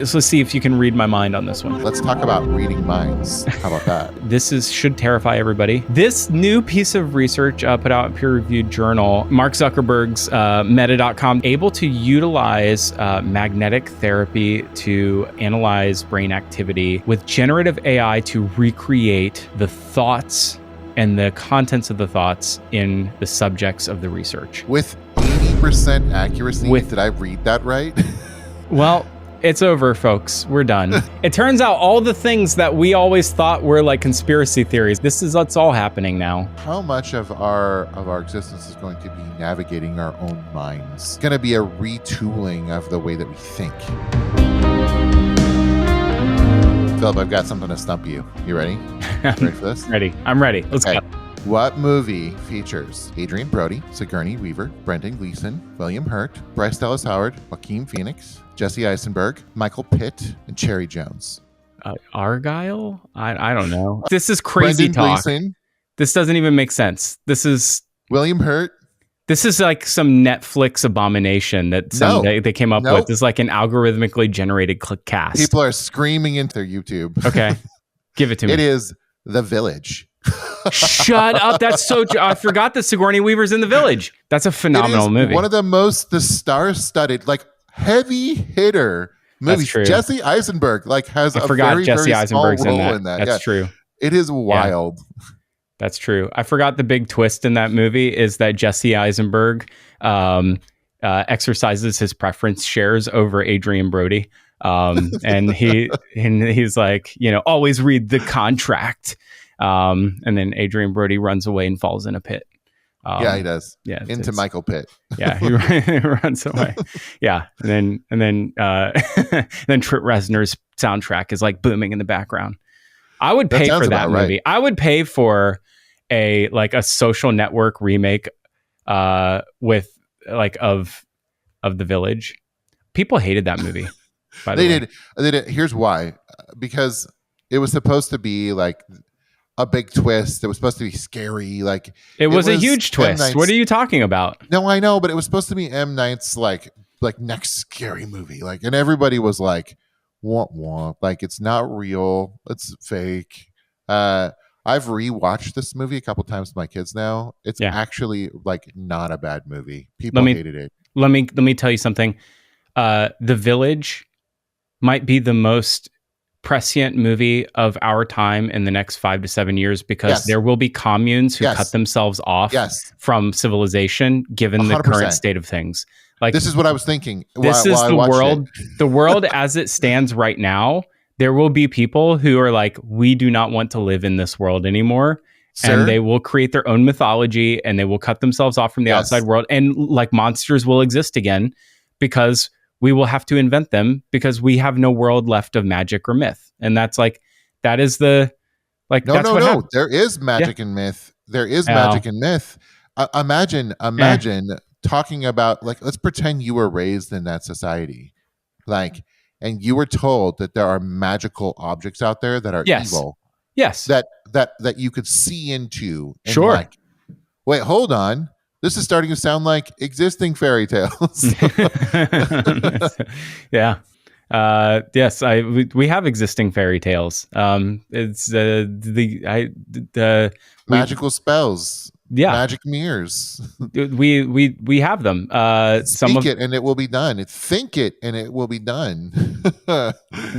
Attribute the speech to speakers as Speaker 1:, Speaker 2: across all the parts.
Speaker 1: So let's see if you can read my mind on this one.
Speaker 2: Let's talk about reading minds. How about that?
Speaker 1: This should terrify everybody. This new piece of research put out in a peer-reviewed journal, Mark Zuckerberg's Meta.com, able to utilize magnetic therapy to analyze brain activity with generative AI to recreate the thoughts and the contents of the thoughts in the subjects of the research.
Speaker 2: With 80% accuracy? Did I read that right?
Speaker 1: Well, it's over, folks. We're done. It turns out all the things that we always thought were like conspiracy theories, this is what's all happening now.
Speaker 2: How much of our existence is going to be navigating our own minds? It's going to be a retooling of the way that we think. Philip, I've got something to stump you. You ready? Ready for this?
Speaker 1: Ready. I'm ready. Let's go.
Speaker 2: What movie features Adrian Brody, Sigourney Weaver, Brendan Gleeson, William Hurt, Bryce Dallas Howard, Joaquin Phoenix, Jesse Eisenberg, Michael Pitt, and Cherry Jones?
Speaker 1: Argyle? I don't know. This is crazy
Speaker 2: Brendan
Speaker 1: talk.
Speaker 2: Gleeson,
Speaker 1: This doesn't even make sense. This is
Speaker 2: William Hurt.
Speaker 1: This is like some Netflix abomination that they came up with. It's like an algorithmically generated cast.
Speaker 2: People are screaming into their YouTube.
Speaker 1: Okay. Give it to me.
Speaker 2: It is The Village.
Speaker 1: Shut up. That's so... I forgot that Sigourney Weaver's in The Village. That's a phenomenal movie.
Speaker 2: One of the star-studded, like heavy hitter movies.
Speaker 1: That's true.
Speaker 2: Jesse Eisenberg has
Speaker 1: I
Speaker 2: a
Speaker 1: forgot
Speaker 2: very,
Speaker 1: Jesse
Speaker 2: very small
Speaker 1: Eisenberg's
Speaker 2: role
Speaker 1: in that.
Speaker 2: in that.
Speaker 1: That's true.
Speaker 2: It is wild.
Speaker 1: Yeah. That's true. I forgot the big twist in that movie is that Jesse Eisenberg exercises his preference shares over Adrian Brody. And he's like, always read the contract. And then Adrian Brody runs away and falls in a pit.
Speaker 2: Yeah, he does.
Speaker 1: Yeah,
Speaker 2: into Michael Pitt.
Speaker 1: Yeah, he runs away. Yeah, and then then Trent Reznor's soundtrack is like booming in the background. I would pay for that movie. Right. I would pay for a social network remake with of The Village. People hated that movie. By the way.
Speaker 2: They did. Here's why. Because it was supposed to be like a big twist. It was supposed to be scary. It
Speaker 1: was a huge twist. What are you talking about?
Speaker 2: No, I know, but it was supposed to be M. Night's like next scary movie. And everybody was like, womp. It's not real. It's fake. I've rewatched this movie a couple times with my kids now. It's actually not a bad movie. People hated it.
Speaker 1: Let me tell you something. The Village might be the most prescient movie of our time in the next 5 to 7 years because there will be communes who cut themselves off from civilization given 100%. The current state of things.
Speaker 2: This is what I was thinking.
Speaker 1: This is the world. The world as it stands right now. There will be people who are like, we do not want to live in this world anymore. Sir? And they will create their own mythology and they will cut themselves off from the outside world. And monsters will exist again because we will have to invent them because we have no world left of magic or myth. And that is the,
Speaker 2: No. There is magic and myth. There is magic and myth. Imagine talking about let's pretend you were raised in that society, and you were told that there are magical objects out there that are evil.
Speaker 1: Yes.
Speaker 2: That you could see into. And
Speaker 1: sure.
Speaker 2: Wait, hold on. This is starting to sound like existing fairy tales.
Speaker 1: Yeah. Yes, we have existing fairy tales. It's the
Speaker 2: magical spells.
Speaker 1: Yeah,
Speaker 2: magic mirrors.
Speaker 1: We have them.
Speaker 2: Speak it and it will be done. Think it and it will be done.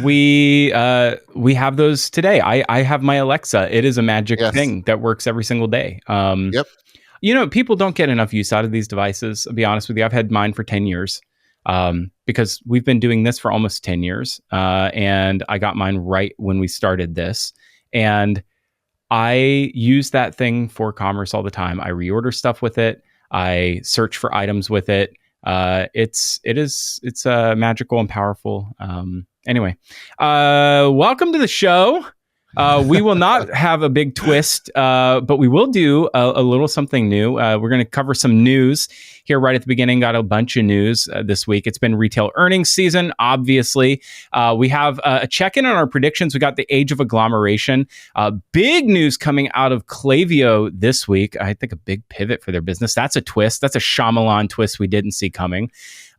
Speaker 1: We have those today. I have my Alexa. It is a magic thing that works every single day.
Speaker 2: Yep.
Speaker 1: People don't get enough use out of these devices. I'll be honest with you. I've had mine for 10 years because we've been doing this for almost 10 years. And I got mine right when we started this. And I use that thing for commerce all the time. I reorder stuff with it. I search for items with it. It's magical and powerful. Anyway, welcome to the show. We will not have a big twist, but we will do a little something new. We're going to cover some news. here right at the beginning. Got a bunch of news this week. It's been retail earnings season, obviously. We have a check-in on our predictions. We got the age of agglomeration. Big news coming out of Klaviyo this week. I think a big pivot for their business. That's a twist. That's a Shyamalan twist we didn't see coming.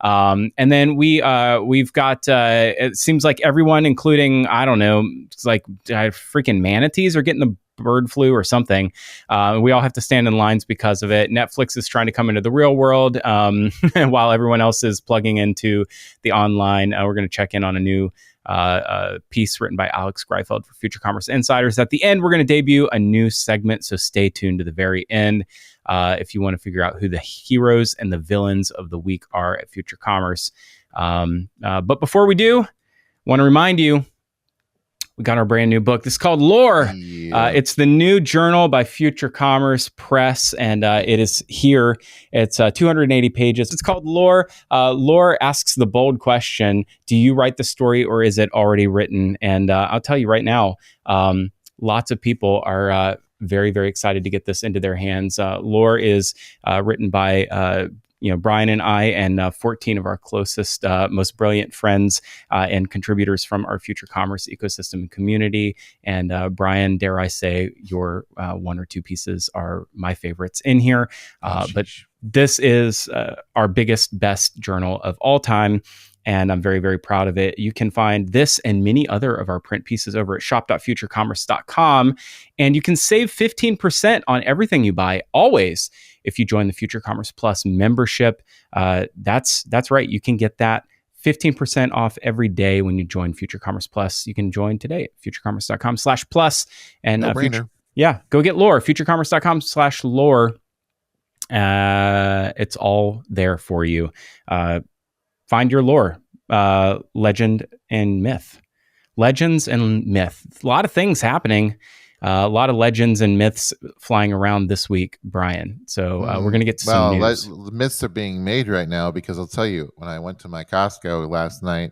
Speaker 1: And then we've got, it seems like everyone, including, I don't know, it's like freaking manatees are getting the bird flu or something. We all have to stand in lines because of it. Netflix is trying to come into the real world while everyone else is plugging into the online. We're going to check in on a new piece written by Alex Greifeld for Future Commerce Insiders. At the end, we're going to debut a new segment, so stay tuned to the very end if you want to figure out who the heroes and the villains of the week are at Future Commerce. But before we do, I want to remind you, we got our brand new book. This is called Lore. Yeah. It's the new journal by Future Commerce Press, and it is here. It's 280 pages. It's called Lore. Lore asks the bold question, do you write the story or is it already written? And I'll tell you right now, lots of people are very, very excited to get this into their hands. Lore is written by Brian and I and 14 of our closest, most brilliant friends and contributors from our Future Commerce ecosystem and community. And Brian, dare I say, your one or two pieces are my favorites in here. But this is our biggest, best journal of all time. And I'm very, very proud of it. You can find this and many other of our print pieces over at shop.futurecommerce.com. And you can save 15% on everything you buy, always, if you join the Future Commerce Plus membership. That's right. You can get that 15% off every day when you join Future Commerce Plus. You can join today at futurecommerce.com/plus. And go get Lore, futurecommerce.com/lore. It's all there for you. Find your lore, legend and myth. Legends and myth. A lot of things happening. A lot of legends and myths flying around this week, Brian. So we're going to get to some news.
Speaker 2: Myths are being made right now because I'll tell you, when I went to my Costco last night,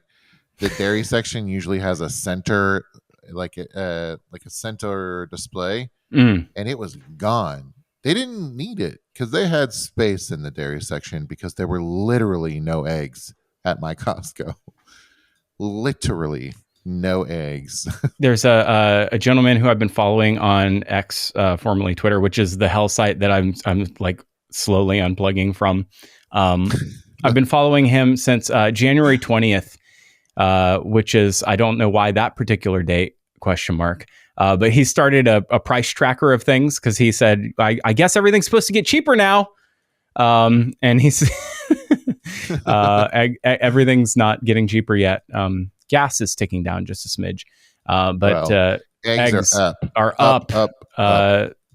Speaker 2: the dairy section usually has a center, like a center display, and it was gone. They didn't need it because they had space in the dairy section because there were literally no eggs at my Costco. Literally no eggs. There's
Speaker 1: a gentleman who I've been following on X, formerly Twitter, which is the hell site that I'm like slowly unplugging from. I've been following him since January 20th, which is, I don't know why that particular date, ? But he started a price tracker of things because he said, I guess everything's supposed to get cheaper now. And he's everything's not getting cheaper yet. Gas is ticking down just a smidge, but
Speaker 2: eggs
Speaker 1: are up.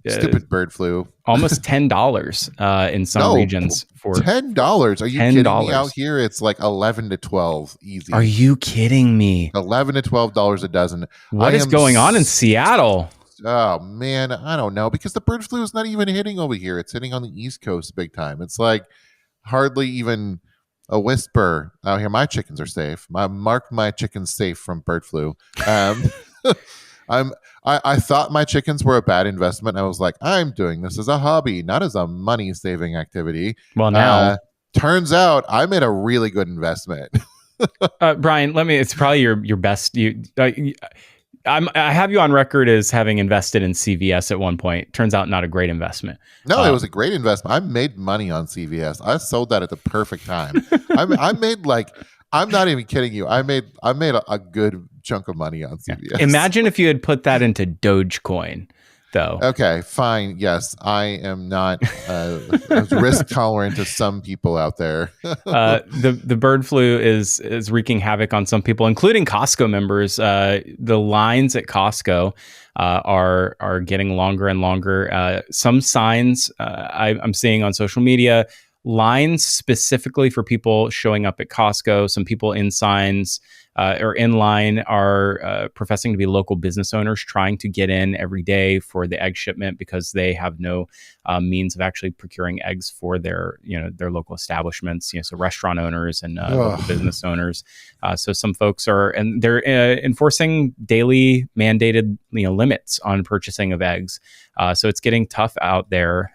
Speaker 2: Stupid bird flu.
Speaker 1: Almost $10 in some regions for
Speaker 2: $10. Are you kidding me? Out here, it's like 11 to 12 easy.
Speaker 1: Are you kidding me?
Speaker 2: 11 to $12 a dozen.
Speaker 1: What is going on in Seattle?
Speaker 2: Oh man, I don't know, because the bird flu is not even hitting over here. It's hitting on the East Coast big time. It's like hardly even a whisper out here. My chickens are safe. Mark my chickens safe from bird flu. I thought my chickens were a bad investment. I was like, I'm doing this as a hobby, not as a money saving activity.
Speaker 1: Well, now
Speaker 2: turns out I made a really good investment.
Speaker 1: Brian, it's probably your best. I have you on record as having invested in CVS at one point. Turns out not a great investment.
Speaker 2: No, it was a great investment. I made money on CVS. I sold that at the perfect time. I made I'm not even kidding you. I made a good chunk of money on CVS.
Speaker 1: Yeah. Imagine if you had put that into Dogecoin, though.
Speaker 2: Okay, fine. Yes, I am not risk tolerant to some people out there.
Speaker 1: The bird flu is wreaking havoc on some people, including Costco members. The lines at Costco are getting longer and longer. Some signs I'm seeing on social media, lines specifically for people showing up at Costco, some people in signs or in line are professing to be local business owners trying to get in every day for the egg shipment because they have no means of actually procuring eggs for their local establishments. So restaurant owners and local business owners. So some folks they're enforcing daily mandated limits on purchasing of eggs. So it's getting tough out there.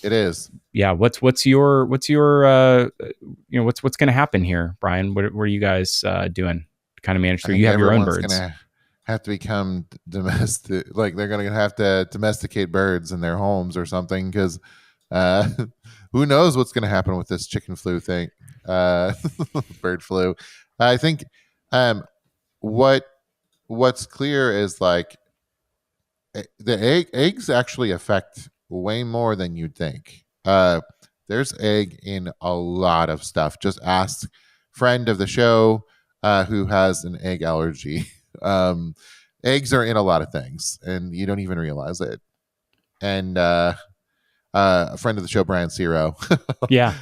Speaker 2: It is.
Speaker 1: Yeah. What's your what's going to happen here, Brian? What are you guys doing to kind of manage through? You have your own birds.
Speaker 2: Gonna have to become domestic. Like they're going to have to domesticate birds in their homes or something, because who knows what's going to happen with this chicken flu thing, bird flu. I think what's clear is like the eggs actually affect way more than you'd think. There's egg in a lot of stuff. Just ask friend of the show who has an egg allergy. Eggs are in a lot of things, and you don't even realize it. And a friend of the show, Brian Ciro.
Speaker 1: Yeah.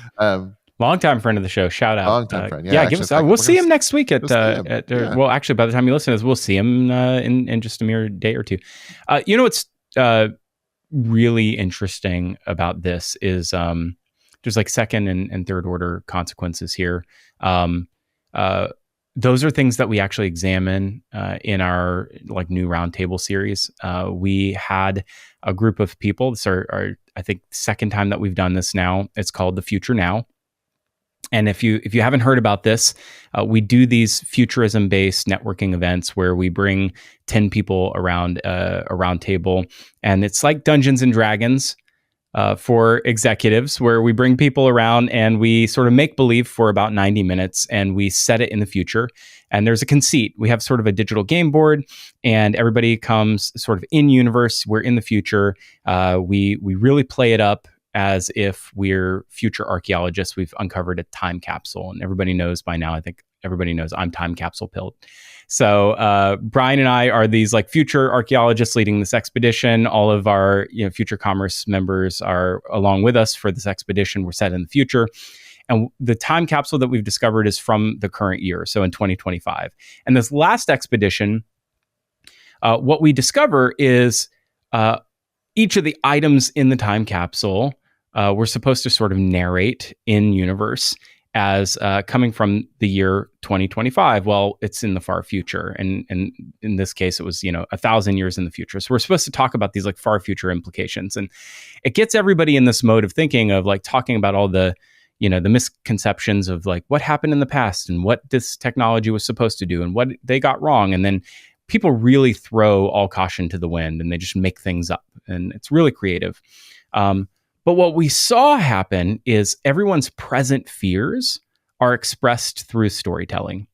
Speaker 1: Longtime friend of the show. Shout out.
Speaker 2: Longtime friend.
Speaker 1: Yeah, give us. We'll see him next week well, actually, by the time you listen to this, we'll see him in just a mere day or two. What's really interesting about this is there's like second and third order consequences here. Those are things that we actually examine in our like new roundtable series. We had a group of people. This are I think second time that we've done this now. It's called The Future Now. And if you haven't heard about this, we do these futurism-based networking events where we bring 10 people around a round table, and it's like Dungeons and Dragons for executives, where we bring people around and we sort of make believe for about 90 minutes, and we set it in the future. And there's a conceit. We have sort of a digital game board, and everybody comes sort of in universe. We're in the future. We really play it up as if we're future archaeologists. We've uncovered a time capsule, and everybody knows by now, I think everybody knows I'm time capsule pilled. So Brian and I are these like future archaeologists leading this expedition. All of our future commerce members are along with us for this expedition. We're set in the future. And the time capsule that we've discovered is from the current year, so in 2025. And this last expedition, what we discover is each of the items in the time capsule we're supposed to sort of narrate in universe as coming from the year 2025. Well, it's in the far future. And in this case, it was, 1,000 years in the future. So we're supposed to talk about these like far future implications. And it gets everybody in this mode of thinking of like talking about all the, the misconceptions of like what happened in the past and what this technology was supposed to do and what they got wrong. And then people really throw all caution to the wind and they just make things up. And it's really creative. But what we saw happen is everyone's present fears are expressed through storytelling.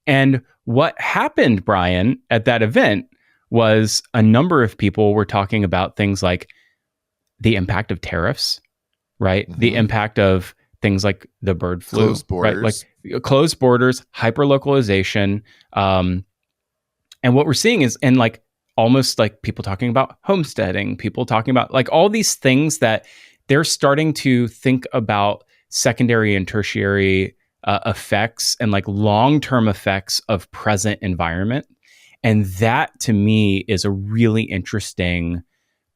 Speaker 1: And what happened, Brian, at that event was a number of people were talking about things like the impact of tariffs, right? Mm-hmm. The impact of things like the bird flu,
Speaker 2: closed borders,
Speaker 1: right? Like closed borders, hyperlocalization. And what we're seeing is, and like, almost like people talking about homesteading, people talking about like all these things that they're starting to think about secondary and tertiary effects and like long-term effects of present environment. And that to me is a really interesting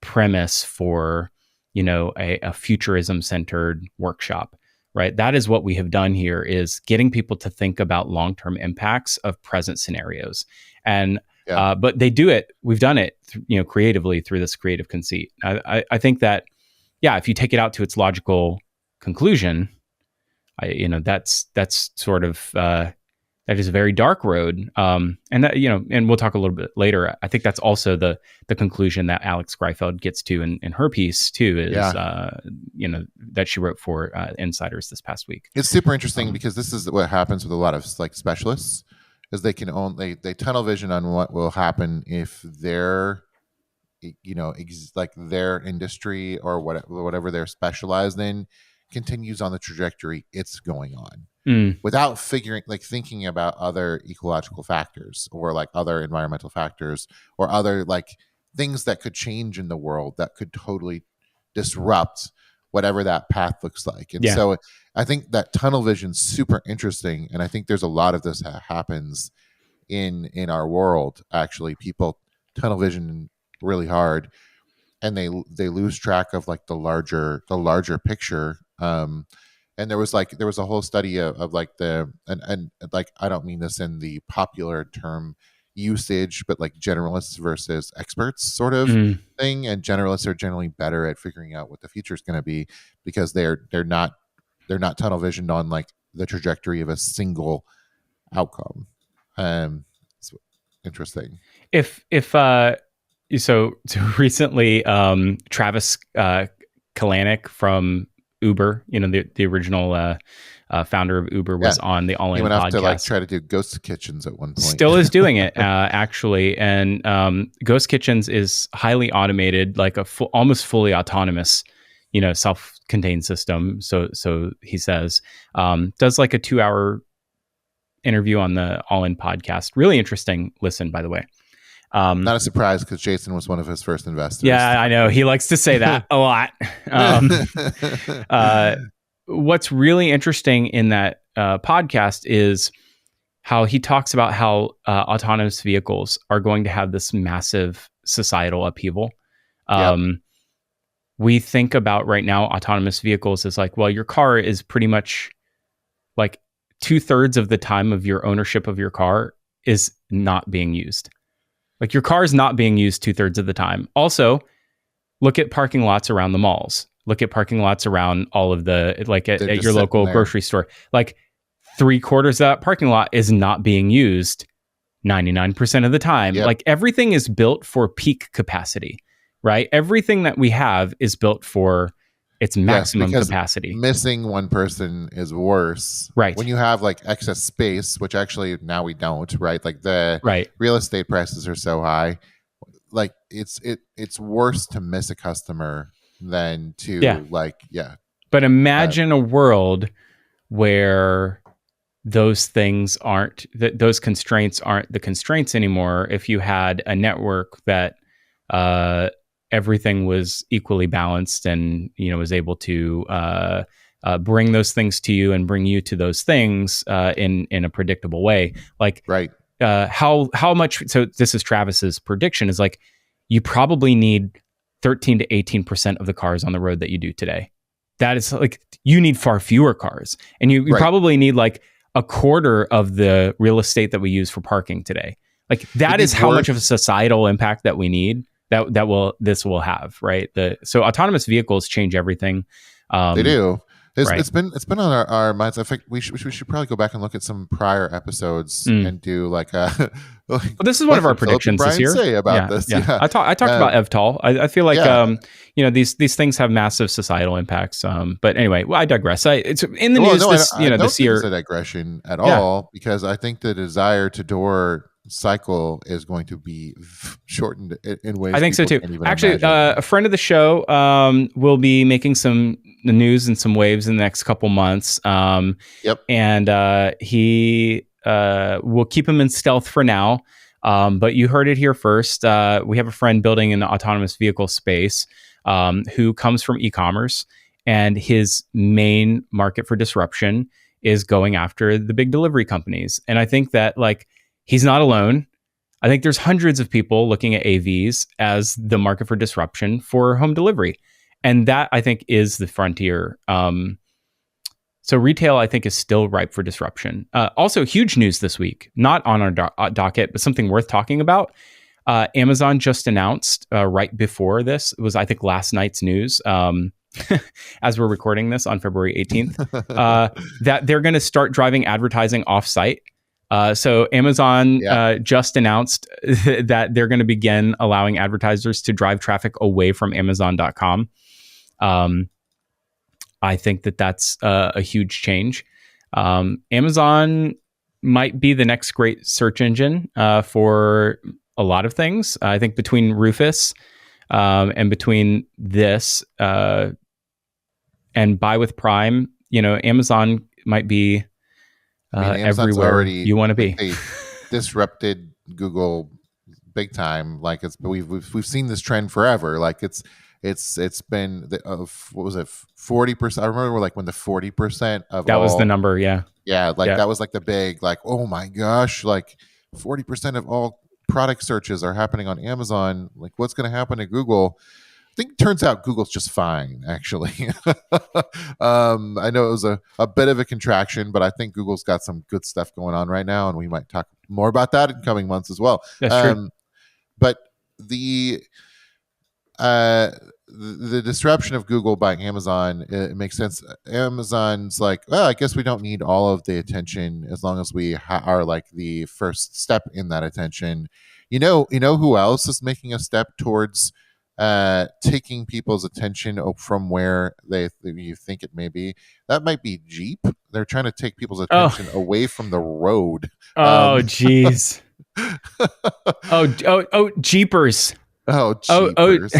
Speaker 1: premise for, a futurism-centered workshop, right? That is what we have done here, is getting people to think about long-term impacts of present scenarios. And but they do it. We've done it, creatively through this creative conceit. I think that, if you take it out to its logical conclusion, that's sort of that is a very dark road. And that, and we'll talk a little bit later. I think that's also the conclusion that Alex Greifeld gets to in her piece too. Is that she wrote for Insiders this past week.
Speaker 2: It's super interesting because this is what happens with a lot of like specialists. Is they can they tunnel vision on what will happen if their their industry or whatever they're specialized in continues on the trajectory it's going on, without thinking about other ecological factors or like other environmental factors or other like things that could change in the world that could totally disrupt whatever that path looks like. And so I think that tunnel vision is super interesting. And I think there's a lot of this happens in our world. Actually, people tunnel vision really hard, and they lose track of like the larger picture. And there was a whole study of like and like, I don't mean this in the popular term usage, but like generalists versus experts sort of thing. And generalists are generally better at figuring out what the future is going to be, because they're not tunnel visioned on like the trajectory of a single outcome. It's interesting.
Speaker 1: So recently, Travis Kalanick from Uber, the original founder of Uber, was on the All In podcast. He went off to
Speaker 2: like try to do ghost kitchens at one point.
Speaker 1: Still is doing it actually, and ghost kitchens is highly automated, like almost fully autonomous, self-contained system. So he says, does like a 2-hour interview on the All In podcast. Really interesting listen, by the way.
Speaker 2: Not a surprise, because Jason was one of his first investors.
Speaker 1: Yeah, I know. He likes to say that a lot. What's really interesting in that podcast is how he talks about how autonomous vehicles are going to have this massive societal upheaval. We think about right now autonomous vehicles as like, well, your car is pretty much like 2/3 of the time of your ownership of your car is not being used. Like your car is not being used 2/3 of the time. Also, look at parking lots around the malls. Look at parking lots around all of the, like at your local grocery store. Like 3/4 of that parking lot is not being used 99% of the time. Yep. Like everything is built for peak capacity, right? Everything that we have is built for its maximum capacity.
Speaker 2: Missing one person is worse.
Speaker 1: Right.
Speaker 2: When you have like excess space, which actually now we don't, right? Like the real estate prices are so high. Like it's worse to miss a customer than to
Speaker 1: But imagine a world where those things aren't, those constraints aren't the constraints anymore. If you had a network that everything was equally balanced and was able to bring those things to you and bring you to those things in a predictable way. Like how much? So this is Travis's prediction, is like you probably need 13 to 18% of the cars on the road that you do today. That is like, you need far fewer cars, and you probably need like 1/4 of the real estate that we use for parking today. Like that is how much of a societal impact that we need. This will have, right? So autonomous vehicles change everything.
Speaker 2: They do. It's been on our minds. I think we should probably go back and look at some prior episodes and do like a.
Speaker 1: Well, this is one of our predictions this year.
Speaker 2: Say about this. Yeah.
Speaker 1: I talked about EVTOL. I feel like these things have massive societal impacts. But anyway, I digress. It's in the news this year.
Speaker 2: It's a digression at all, because I think the desire to door cycle is going to be shortened in ways.
Speaker 1: I think so too. Actually, a friend of the show will be making some news and some waves in the next couple months. And he we'll keep him in stealth for now. But you heard it here first. We have a friend building in the autonomous vehicle space who comes from e-commerce, and his main market for disruption is going after the big delivery companies. And I think that like he's not alone. I think there's hundreds of people looking at AVs as the market for disruption for home delivery. And that, I think, is the frontier. So retail, I think, is still ripe for disruption. Also, huge news this week, not on our docket, but something worth talking about. Amazon just announced right before this, it was, I think, last night's news, as we're recording this on February 18th, that they're going to start driving advertising off-site. So Amazon just announced that they're going to begin allowing advertisers to drive traffic away from Amazon.com. I think that's a huge change. Amazon might be the next great search engine for a lot of things. I think between Rufus and between this and Buy with Prime, Amazon might be everywhere you want to be.
Speaker 2: They disrupted Google big time. Like we've seen this trend forever. Like it's It's been what was it, 40%? I remember like when the 40% of
Speaker 1: That
Speaker 2: all,
Speaker 1: was the number. Yeah.
Speaker 2: like that was like the big, like, oh my gosh, like 40% of all product searches are happening on Amazon. Like, what's going to happen to Google? I think it turns out Google's just fine, actually. I know it was a bit of a contraction, but I think Google's got some good stuff going on right now, and we might talk more about that in coming months as well.
Speaker 1: That's true.
Speaker 2: But the disruption of Google by Amazon, it makes sense. Amazon's like, well, I guess we don't need all of the attention as long as we are like the first step in that attention. You know who else is making a step towards taking people's attention from where you think it may be? That might be Jeep. They're trying to take people's attention away from the road.
Speaker 1: Oh, jeez. Oh, Jeepers.
Speaker 2: Oh, Jeepers.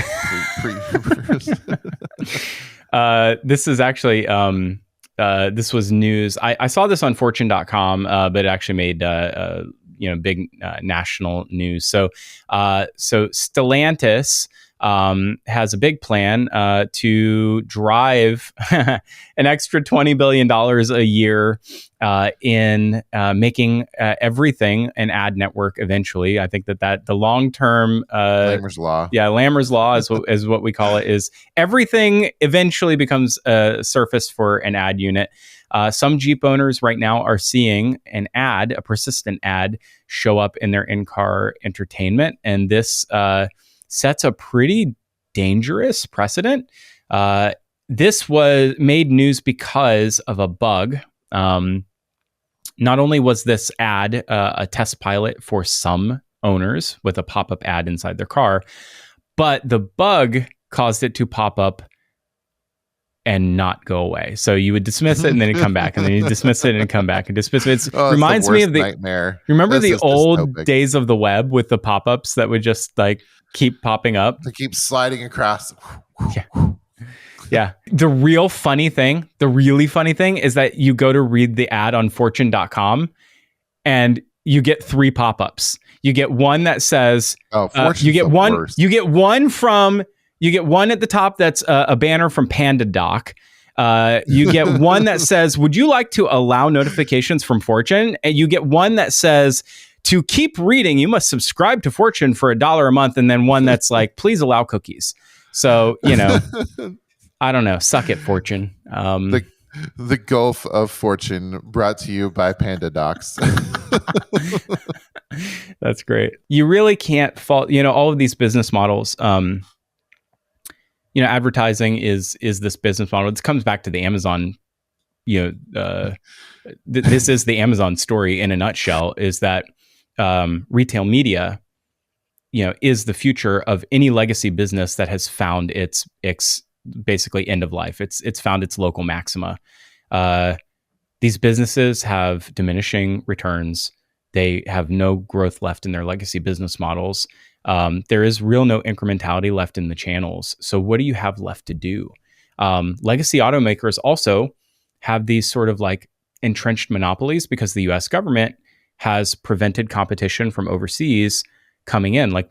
Speaker 1: This is actually this was news. I saw this on fortune.com, but it actually made big national news. So Stellantis has a big plan to drive an extra $20 billion a year in making everything an ad network eventually. I think that the long-term...
Speaker 2: Lammer's Law.
Speaker 1: Yeah, Lammer's Law is what we call it, is everything eventually becomes a surface for an ad unit. Some Jeep owners right now are seeing a persistent ad, show up in their in-car entertainment, and this sets a pretty dangerous precedent. This was made news because of a bug. Not only was this ad a test pilot for some owners with a pop-up ad inside their car, but the bug caused it to pop up and not go away. So you would dismiss it and then it'd come back, and then you dismiss it and come back and dismiss it. It reminds me of the
Speaker 2: nightmare.
Speaker 1: Remember the old days of the web with the pop-ups that would just like keep popping up?
Speaker 2: They keep sliding across.
Speaker 1: Yeah. The really funny thing is that you go to read the ad on fortune.com and you get 3 pop-ups. You get one that says, you get one at the top that's a banner from PandaDoc. You get one that says, would you like to allow notifications from Fortune? And you get one that says, to keep reading, you must subscribe to Fortune for $1 a month. And then one that's like, please allow cookies. So, I don't know. Suck it, Fortune.
Speaker 2: The Gulf of Fortune, brought to you by PandaDocs.
Speaker 1: That's great. You really can't fault, all of these business models. Advertising is this business model. It comes back to the Amazon, this is the Amazon story in a nutshell, is that retail media, is the future of any legacy business that has found its basically end of life. It's found its local maxima. These businesses have diminishing returns. They have no growth left in their legacy business models. There is no incrementality left in the channels. So what do you have left to do? Legacy automakers also have these sort of like entrenched monopolies because the US government has prevented competition from overseas coming in. Like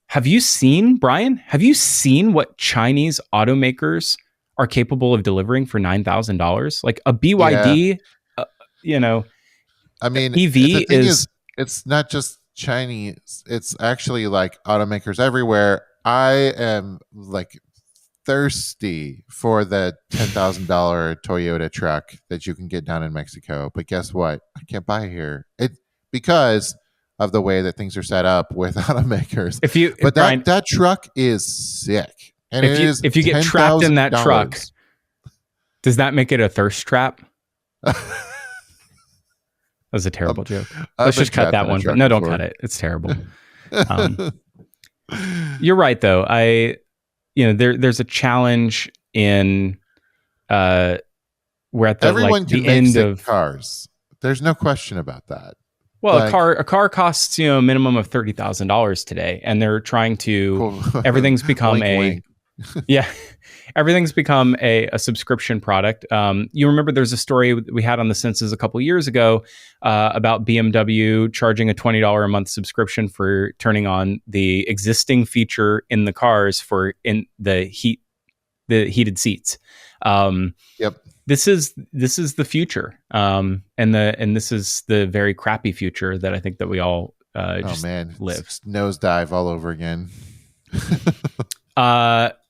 Speaker 1: have you seen, Brian? Have you seen what Chinese automakers are capable of delivering for $9,000? Like a BYD,
Speaker 2: I mean,
Speaker 1: EV is
Speaker 2: it's not just Chinese. It's actually like automakers everywhere. I am like thirsty for the $10,000 Toyota truck that you can get down in Mexico. But guess what? I can't buy here. Because of the way that things are set up with automakers. That truck is sick. And
Speaker 1: if you get trapped in that truck, does that make it a thirst trap? That was a terrible joke. Let's just cut that one. No, don't cut it. It's terrible. You're right, though. There's a challenge in we're at the end of
Speaker 2: cars. There's no question about that.
Speaker 1: Well, a car costs a minimum of $30,000 today, and they're trying to. Everything's become
Speaker 2: wink, wink.
Speaker 1: Yeah, everything's become a subscription product. You remember there's a story we had on the Senses a couple years ago about BMW charging a $20 a month subscription for turning on the existing feature in the cars for in the heated seats.
Speaker 2: Yep.
Speaker 1: This is the future, and this is the very crappy future that I think that we all just live.
Speaker 2: Nosedive all over again.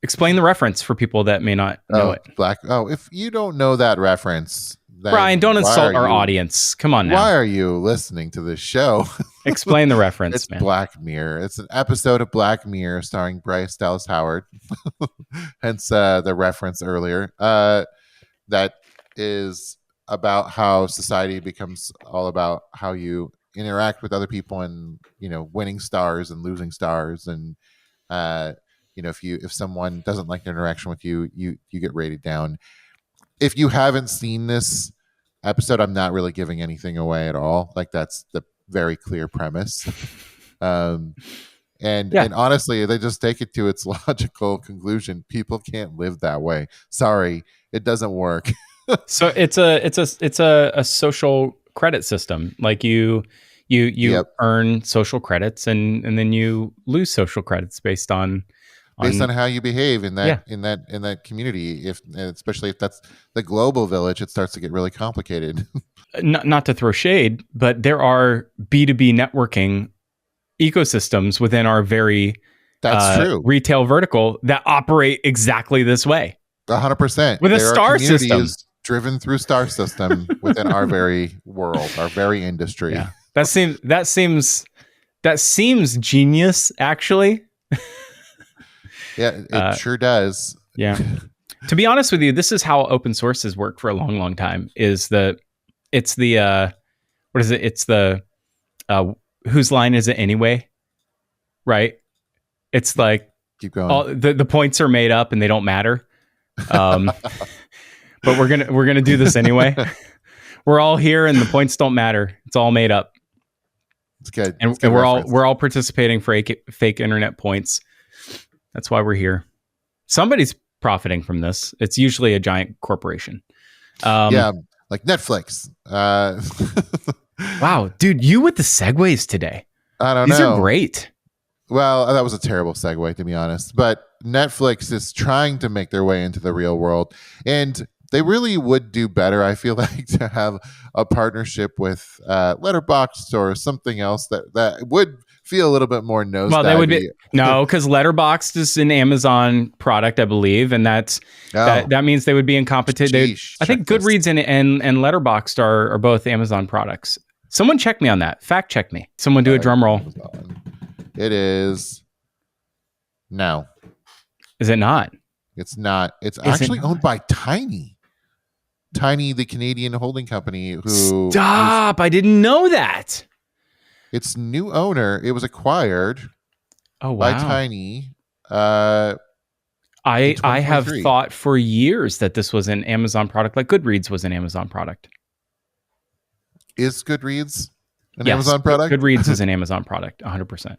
Speaker 1: Explain the reference for people that may not know it.
Speaker 2: If you don't know that reference, then
Speaker 1: Brian, don't insult our audience. Come on now.
Speaker 2: Why are you listening to this show?
Speaker 1: Explain the reference,
Speaker 2: it's
Speaker 1: man.
Speaker 2: Black Mirror. It's an episode of Black Mirror starring Bryce Dallas Howard. Hence the reference earlier. That is about how society becomes all about how you interact with other people and, winning stars and losing stars. And, if someone doesn't like the interaction with you, you get rated down. If you haven't seen this episode, I'm not really giving anything away at all. Like, that's the very clear premise. And honestly, they just take it to its logical conclusion. People can't live that way. Sorry, it doesn't work.
Speaker 1: So it's a social credit system. Like you earn social credits and then you lose social credits based on
Speaker 2: how you behave in that community. Especially if that's the global village, it starts to get really complicated.
Speaker 1: Not to throw shade, but there are B2B networking ecosystems within our very
Speaker 2: true
Speaker 1: retail vertical that operate exactly this way.
Speaker 2: 100%
Speaker 1: with a star system
Speaker 2: driven through star system within our very world, our very industry.
Speaker 1: Yeah. That seems genius, actually.
Speaker 2: Yeah, it sure does.
Speaker 1: Yeah. To be honest with you, this is how open source has worked for a long, long time. It's the whose line is it anyway? Right? It's like
Speaker 2: keep going.
Speaker 1: The points are made up and they don't matter. But we're gonna do this anyway. We're all here and the points don't matter. It's all made up.
Speaker 2: It's good.
Speaker 1: And we're all participating for fake internet points. That's why we're here. Somebody's profiting from this. It's usually a giant corporation.
Speaker 2: Like Netflix.
Speaker 1: Wow, dude, you with the segues today.
Speaker 2: I don't know.
Speaker 1: These are great.
Speaker 2: Well, that was a terrible segue, to be honest. But Netflix is trying to make their way into the real world. And they really would do better, I feel like, to have a partnership with Letterboxd or something else that would feel a little bit more nosedive.
Speaker 1: Well, they would be because Letterboxd is an Amazon product, I believe, and that means they would be in competition. I think Goodreads and Letterboxd are both Amazon products. Someone check me on that. Fact check me. Someone do a drum roll.
Speaker 2: It is no.
Speaker 1: Is it not?
Speaker 2: It's not. It's actually owned by Tiny, the Canadian holding company.
Speaker 1: Stop! I didn't know that.
Speaker 2: Its new owner. It was acquired.
Speaker 1: Oh wow!
Speaker 2: By Tiny.
Speaker 1: I have thought for years that this was an Amazon product, like Goodreads was an Amazon product.
Speaker 2: Is Goodreads an Amazon product?
Speaker 1: Goodreads is an Amazon product, 100%.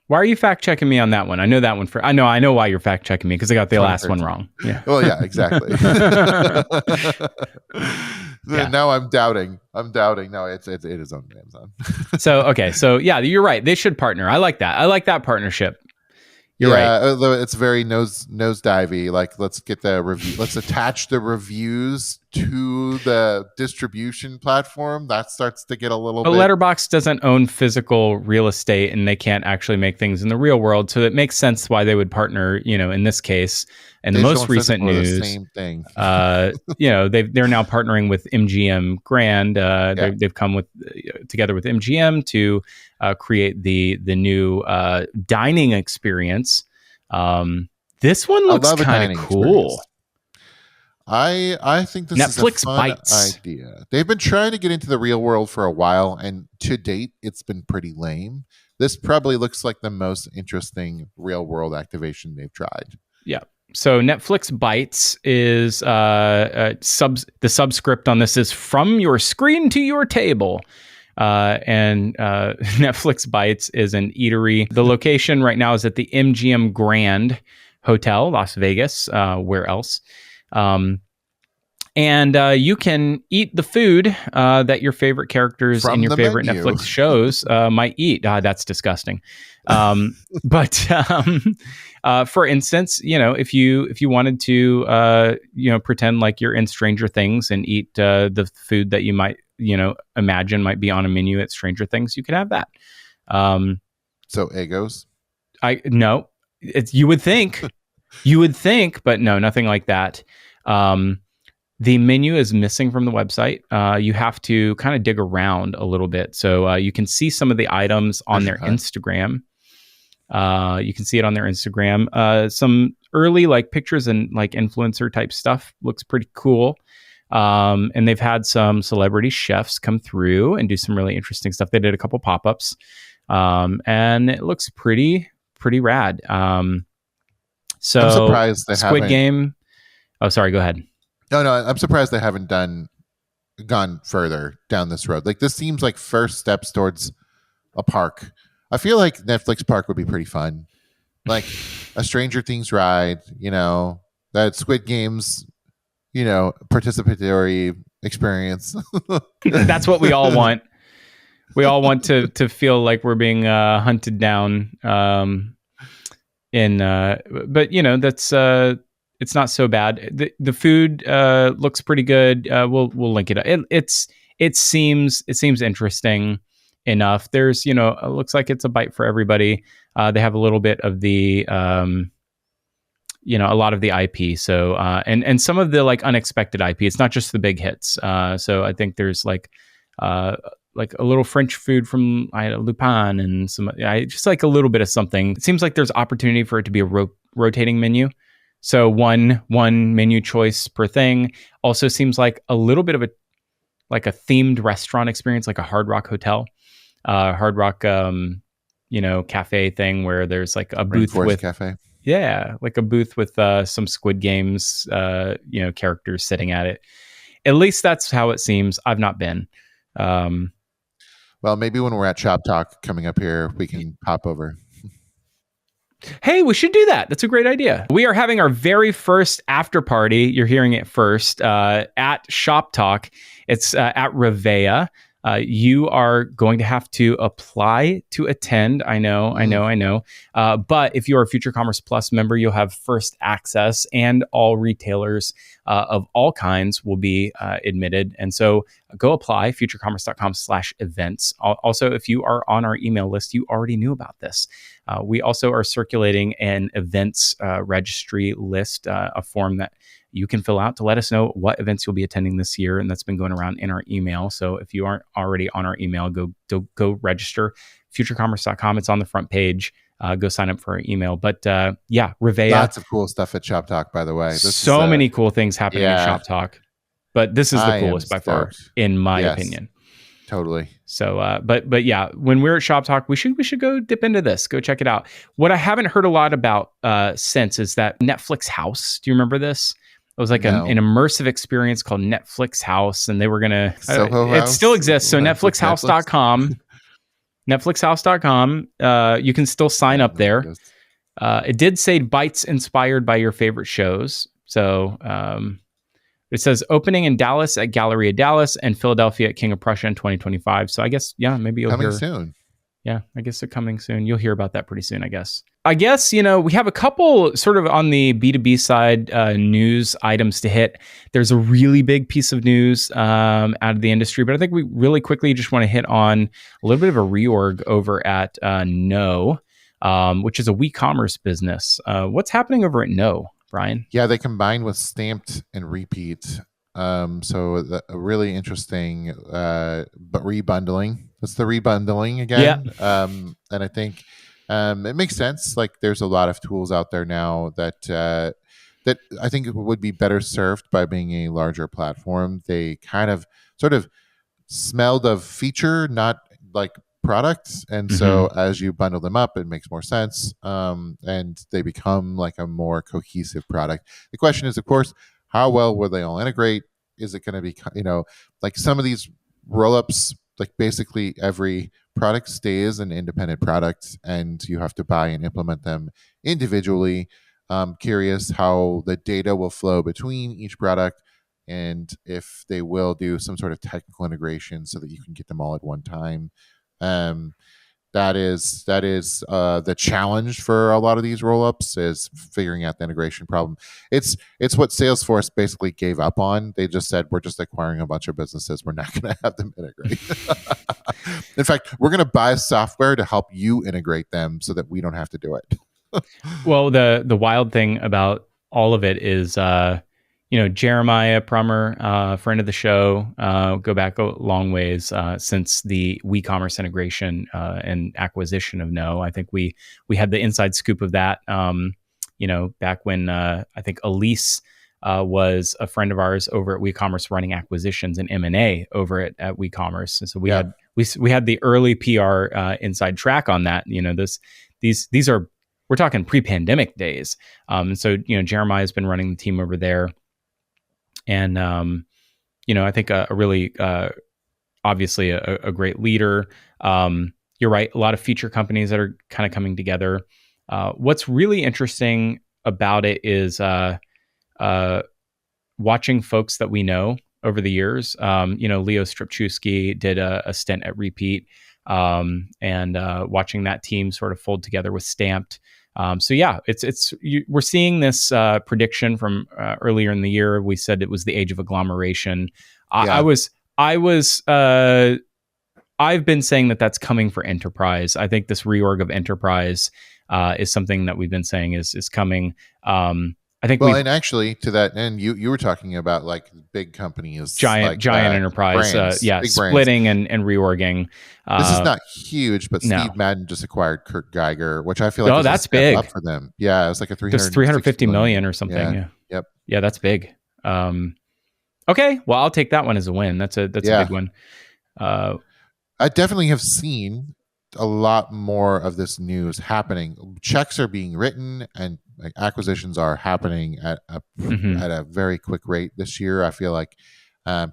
Speaker 2: Why
Speaker 1: are you fact checking me on that one? I know that one I know why you're fact checking me because I got the last one wrong. Yeah.
Speaker 2: Well, yeah, exactly. Now I'm doubting. No, it is on Amazon.
Speaker 1: So you're right. They should partner. I like that. I like that partnership. You're right.
Speaker 2: Although it's very nosedivey. Like, let's get the review. Let's attach the reviews to the distribution platform. That starts to get a little bit.
Speaker 1: But Letterboxd doesn't own physical real estate, and they can't actually make things in the real world. So it makes sense why they would partner. In this case, and the most recent news,
Speaker 2: the same thing.
Speaker 1: They're now partnering with MGM Grand. They've come together with MGM to create the new dining experience. This one looks kind of cool.
Speaker 2: I think this
Speaker 1: Netflix
Speaker 2: is a fun
Speaker 1: Bites.
Speaker 2: idea. They've been trying to get into the real world for a while, and to date, it's been pretty lame. This probably looks like the most interesting real world activation they've tried.
Speaker 1: Yeah. So Netflix Bites is the subscript on this is from your screen to your table. And Netflix Bites is an eatery. The location right now is at the MGM Grand Hotel, Las Vegas. Where else? And you can eat the food that your favorite characters
Speaker 2: From
Speaker 1: in your
Speaker 2: the
Speaker 1: favorite
Speaker 2: menu.
Speaker 1: Netflix shows might eat. That's disgusting. But for instance, if you wanted to, pretend like you're in Stranger Things and eat the food that you might, imagine might be on a menu at Stranger Things, you could have that.
Speaker 2: So Egos?
Speaker 1: No, you would think, but no, nothing like that. The menu is missing from the website. You have to kind of dig around a little bit. So you can see some of the items on their Instagram. You can see it on their Instagram. Some early pictures and influencer type stuff looks pretty cool. And they've had some celebrity chefs come through and do some really interesting stuff. They did a couple pop-ups. And it looks pretty rad. So
Speaker 2: I'm surprised they
Speaker 1: Squid Game. Oh, sorry. Go ahead.
Speaker 2: No, I'm surprised they haven't gone further down this road. This seems like first steps towards a park. I feel like Netflix Park would be pretty fun. Like a Stranger Things ride, that Squid Games, participatory experience.
Speaker 1: That's what we all want. We all want to feel like we're being hunted down. But that's it's not so bad. The food looks pretty good. We'll link it up. It seems interesting enough. There's it looks like it's a bite for everybody. They have a little bit of the a lot of the IP. So and some of the unexpected IP. It's not just the big hits. So I think there's a little French food from Lupin and some just a little bit of something. It seems like there's opportunity for it to be a rotating menu. So one menu choice per thing. Also seems like a little bit of a themed restaurant experience, like a Hard Rock hotel, Hard Rock cafe thing where there's a booth with
Speaker 2: cafe.
Speaker 1: Yeah, a booth with some Squid Games characters sitting at it. At least that's how it seems. I've not been.
Speaker 2: Well, maybe when we're at Shoptalk coming up here, we can pop over.
Speaker 1: Hey, we should do that. That's a great idea. We are having our very first after party. You're hearing it first at Shoptalk. It's at Revea. You are going to have to apply to attend. I know. But if you're a Future Commerce Plus member, you'll have first access, and all retailers of all kinds will be admitted. And so go apply, futurecommerce.com/events. Also, if you are on our email list, you already knew about this. We also are circulating an events registry list, a form that you can fill out to let us know what events you'll be attending this year. And that's been going around in our email. So if you aren't already on our email, go register. Futurecommerce.com. It's on the front page. Go sign up for our email. But Revea.
Speaker 2: Lots of cool stuff at Shoptalk, by the way.
Speaker 1: So many cool things happening at Shoptalk. But this is the coolest by far, in my opinion.
Speaker 2: Totally.
Speaker 1: So, but yeah, when we're at Shoptalk, we should go dip into this. Go check it out. What I haven't heard a lot about since is that Netflix House. Do you remember this? It was an immersive experience called Netflix House, and they were gonna. It still exists. So NetflixHouse.com. NetflixHouse.com. You can still sign up there. It did say bites inspired by your favorite shows. So it says opening in Dallas at Galleria Dallas and Philadelphia at King of Prussia in 2025. So I guess, maybe you'll
Speaker 2: coming soon.
Speaker 1: Yeah, I guess they're coming soon. You'll hear about that pretty soon, I guess. We have a couple sort of on the B2B side news items to hit. There's a really big piece of news out of the industry, but I think we really quickly just want to hit on a little bit of a reorg over at No, which is a WeCommerce business. What's happening over at No, Brian?
Speaker 2: Yeah, they combined with Stamped and Repeat. So a really interesting, but rebundling. It's the rebundling again.
Speaker 1: Yeah.
Speaker 2: And I think it makes sense. There's a lot of tools out there now that I think would be better served by being a larger platform. They kind of sort of smelled of feature, not products. And so as you bundle them up, it makes more sense. And they become a more cohesive product. The question is, of course, how well will they all integrate? Is it going to be, some of these roll-ups like basically every product stays an independent product, and you have to buy and implement them individually. I'm curious how the data will flow between each product, and if they will do some sort of technical integration so that you can get them all at one time. Um, that is the challenge for a lot of these roll-ups, is figuring out the integration problem. It's what Salesforce basically gave up on. They just said, we're just acquiring a bunch of businesses, we're not going to have them integrate. In fact, we're going to buy software to help you integrate them so that we don't have to do it.
Speaker 1: Well, the wild thing about all of it is, Jeremiah Prummer, friend of the show, go back a long ways since the WeCommerce integration and acquisition of No. I think we had the inside scoop of that, back when I think Elise was a friend of ours over at WeCommerce running acquisitions and M&A over at WeCommerce. And so we had the early PR inside track on that. These are, we're talking pre-pandemic days. And so, Jeremiah's been running the team over there. And, I think a really, obviously a great leader. You're right. A lot of feature companies that are kind of coming together. What's really interesting about it is watching folks that we know over the years. Leo Stripczewski did a stint at Repeat, and watching that team sort of fold together with Stamped. We're seeing this prediction from earlier in the year. We said it was the age of agglomeration. I've been saying that's coming for enterprise. I think this reorg of enterprise is something that we've been saying is coming. I think
Speaker 2: and actually to that end, you were talking about like big companies,
Speaker 1: giant enterprise,
Speaker 2: brands,
Speaker 1: splitting
Speaker 2: brands.
Speaker 1: and reorging.
Speaker 2: This is not huge, but
Speaker 1: no.
Speaker 2: Steve Madden just acquired Kurt Geiger, which I feel like
Speaker 1: that's big
Speaker 2: up for them. Yeah, it was like a
Speaker 1: 350 million or something. Yeah.
Speaker 2: Yep.
Speaker 1: Yeah, that's big. Okay, well, I'll take that one as a win. That's a big one.
Speaker 2: I definitely have seen a lot more of this news happening. Checks are being written and acquisitions are happening at a very quick rate this year. I feel like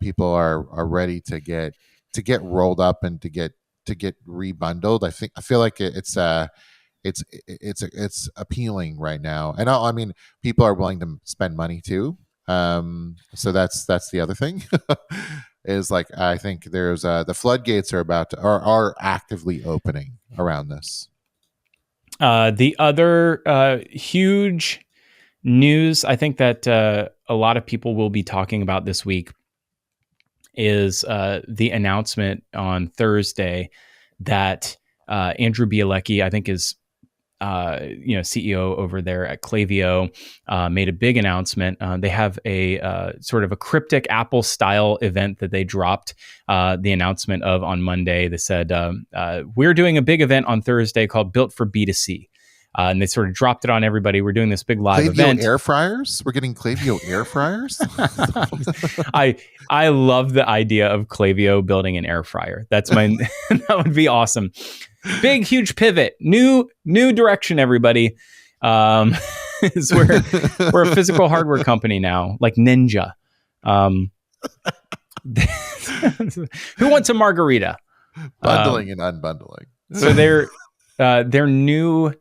Speaker 2: people are ready to get rolled up and to get rebundled. I feel like it's appealing right now, and I mean people are willing to spend money too. So that's the other thing. Is like I think there's the floodgates are actively opening around this.
Speaker 1: The other huge news I think that a lot of people will be talking about this week is the announcement on Thursday that Andrew Bielecki, I think is CEO over there at Klaviyo, made a big announcement. They have a sort of a cryptic Apple style event that they dropped the announcement of on Monday. They said, we're doing a big event on Thursday called Built for B2C. And they sort of dropped it on everybody. We're doing this big live event.
Speaker 2: Air fryers? We're getting Klaviyo air fryers?
Speaker 1: I love the idea of Klaviyo building an air fryer. That's that would be awesome. Big, huge pivot. New direction, everybody. Is we're a physical hardware company now, like Ninja. Who wants a margarita?
Speaker 2: Bundling and unbundling.
Speaker 1: So their new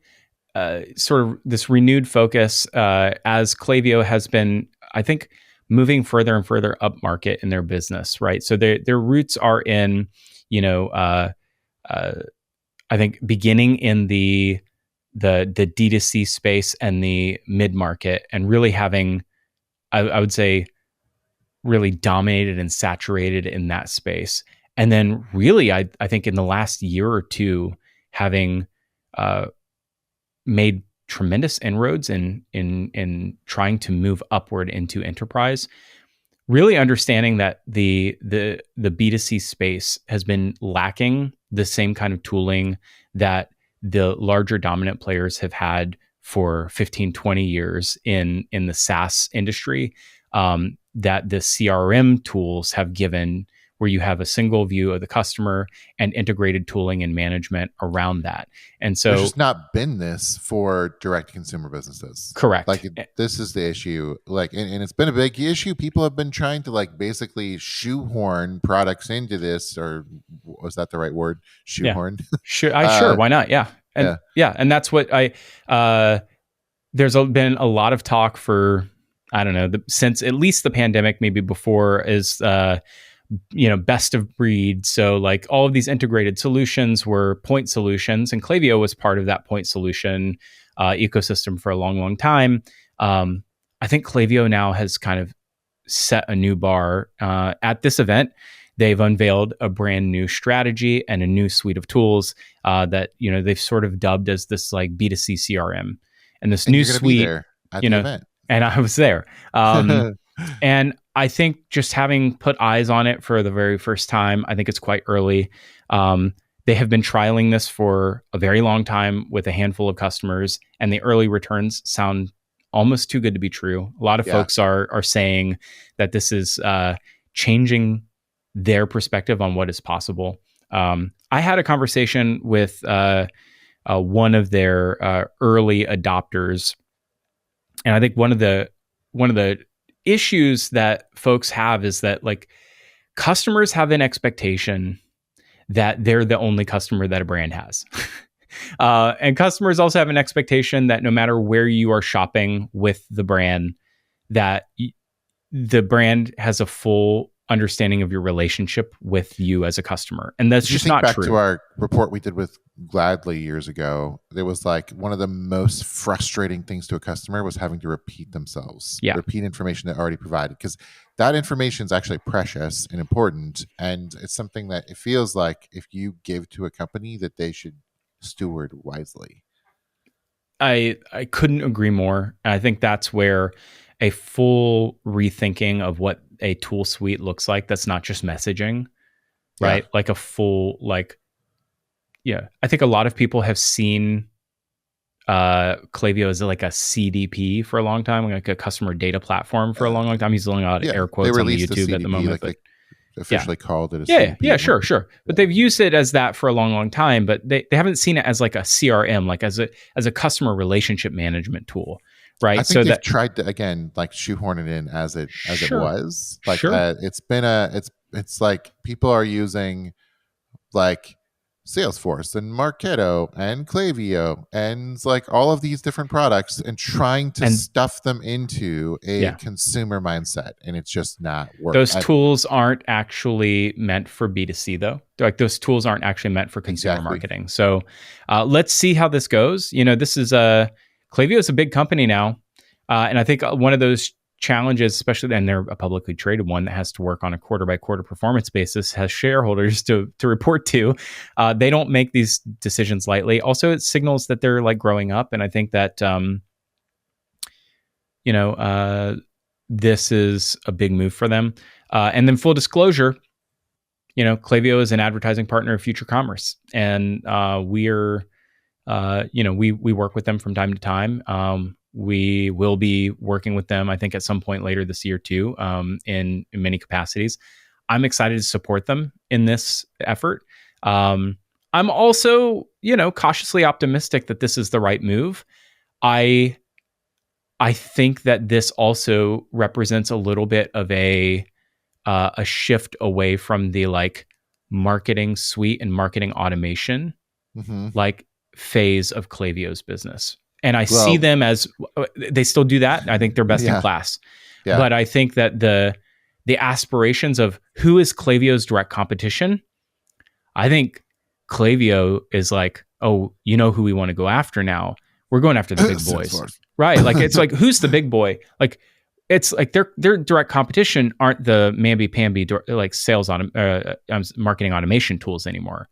Speaker 1: sort of this renewed focus as Klaviyo has been, I think, moving further and further up market in their business, right? So their roots are in, I think beginning in the D2C space and the mid market, and really having, I would say, really dominated and saturated in that space. And then really, I think in the last year or two, having made tremendous inroads in trying to move upward into enterprise, really understanding that the B2C space has been lacking the same kind of tooling that the larger dominant players have had for 15, 20 years in the SaaS industry, that the CRM tools have given, where you have a single view of the customer and integrated tooling and management around that. And so
Speaker 2: there's just not been this for direct consumer businesses.
Speaker 1: Correct.
Speaker 2: Like this is the issue. Like, and it's been a big issue. People have been trying to like basically shoehorn products into this, or was that the right word? Shoehorn.
Speaker 1: Yeah. Sure. Why not? Yeah. And and that's what there's been a lot of talk for, I don't know, since at least the pandemic, maybe before, is best of breed. So like all of these integrated solutions were point solutions, and Klaviyo was part of that point solution ecosystem for a long, long time. I think Klaviyo now has kind of set a new bar. At this event, they've unveiled a brand new strategy and a new suite of tools that they've sort of dubbed as this like B2C CRM, and this new suite.
Speaker 2: At the event.
Speaker 1: And I was there. And I think just having put eyes on it for the very first time, I think it's quite early. They have been trialing this for a very long time with a handful of customers, and the early returns sound almost too good to be true. A lot of folks are saying that this is changing their perspective on what is possible. I had a conversation with one of their early adopters, and I think one of the issues that folks have is that like customers have an expectation that they're the only customer that a brand has. And customers also have an expectation that no matter where you are shopping with the brand, that the brand has a full understanding of your relationship with you as a customer. And that's just not true.
Speaker 2: Back to our report we did with Gladly years ago, it was like one of the most frustrating things to a customer was having to repeat themselves, repeat information they already provided, because that information is actually precious and important. And it's something that it feels like if you give to a company that they should steward wisely.
Speaker 1: I couldn't agree more. I think that's where a full rethinking of what a tool suite looks like, that's not just messaging, right? Like a full, I think a lot of people have seen Klaviyo as like a CDP for a long time, like a customer data platform for a long, long time. He's doing a lot of air quotes on YouTube at the moment.
Speaker 2: Like officially called it a CDP.
Speaker 1: Sure. But they've used it as that for a long, long time, but they haven't seen it as like a CRM, like as a customer relationship management tool. Right.
Speaker 2: I think they've tried to, again, like shoehorn it in as it was. Like it's like people are using like Salesforce and Marketo and Klaviyo and like all of these different products and trying to stuff them into a consumer mindset, and it's just not working.
Speaker 1: Those tools aren't actually meant for B2C though. Like those tools aren't actually meant for consumer marketing. So let's see how this goes. This is Klaviyo is a big company now. And I think one of those challenges, especially, and they're a publicly traded one that has to work on a quarter by quarter performance basis, has shareholders to report to. They don't make these decisions lightly. Also, it signals that they're like growing up. And I think that, this is a big move for them. And then full disclosure, Klaviyo is an advertising partner of Future Commerce. And we're, we work with them from time to time. We will be working with them, I think, at some point later this year too, in many capacities. I'm excited to support them in this effort. I'm also, cautiously optimistic that this is the right move. I think that this also represents a little bit of a shift away from the like marketing suite and marketing automation like phase of Klaviyo's business. And I see them as, they still do that. I think they're best in class. Yeah. But I think that the aspirations of who is Klaviyo's direct competition, I think Klaviyo is like, oh, who we want to go after now? We're going after the big boys. Right. Like, it's like, who's the big boy? Like, it's like their direct competition aren't the mamby-pamby like sales marketing automation tools anymore.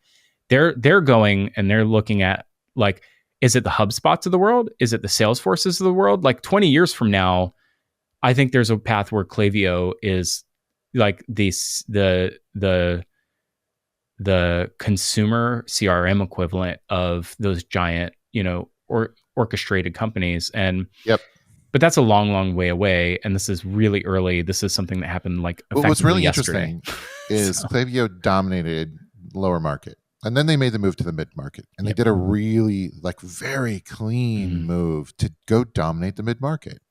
Speaker 1: They're going and they're looking at like, is it the HubSpots of the world? Is it the Salesforces of the world? Like 20 years from now, I think there's a path where Klaviyo is like the consumer CRM equivalent of those giant, or orchestrated companies. And but that's a long, long way away. And this is really early. This is something that happened like effectively
Speaker 2: what's really
Speaker 1: yesterday.
Speaker 2: Interesting is Klaviyo dominated lower market. And then they made the move to the mid market, and they did a really like very clean move to go dominate the mid market.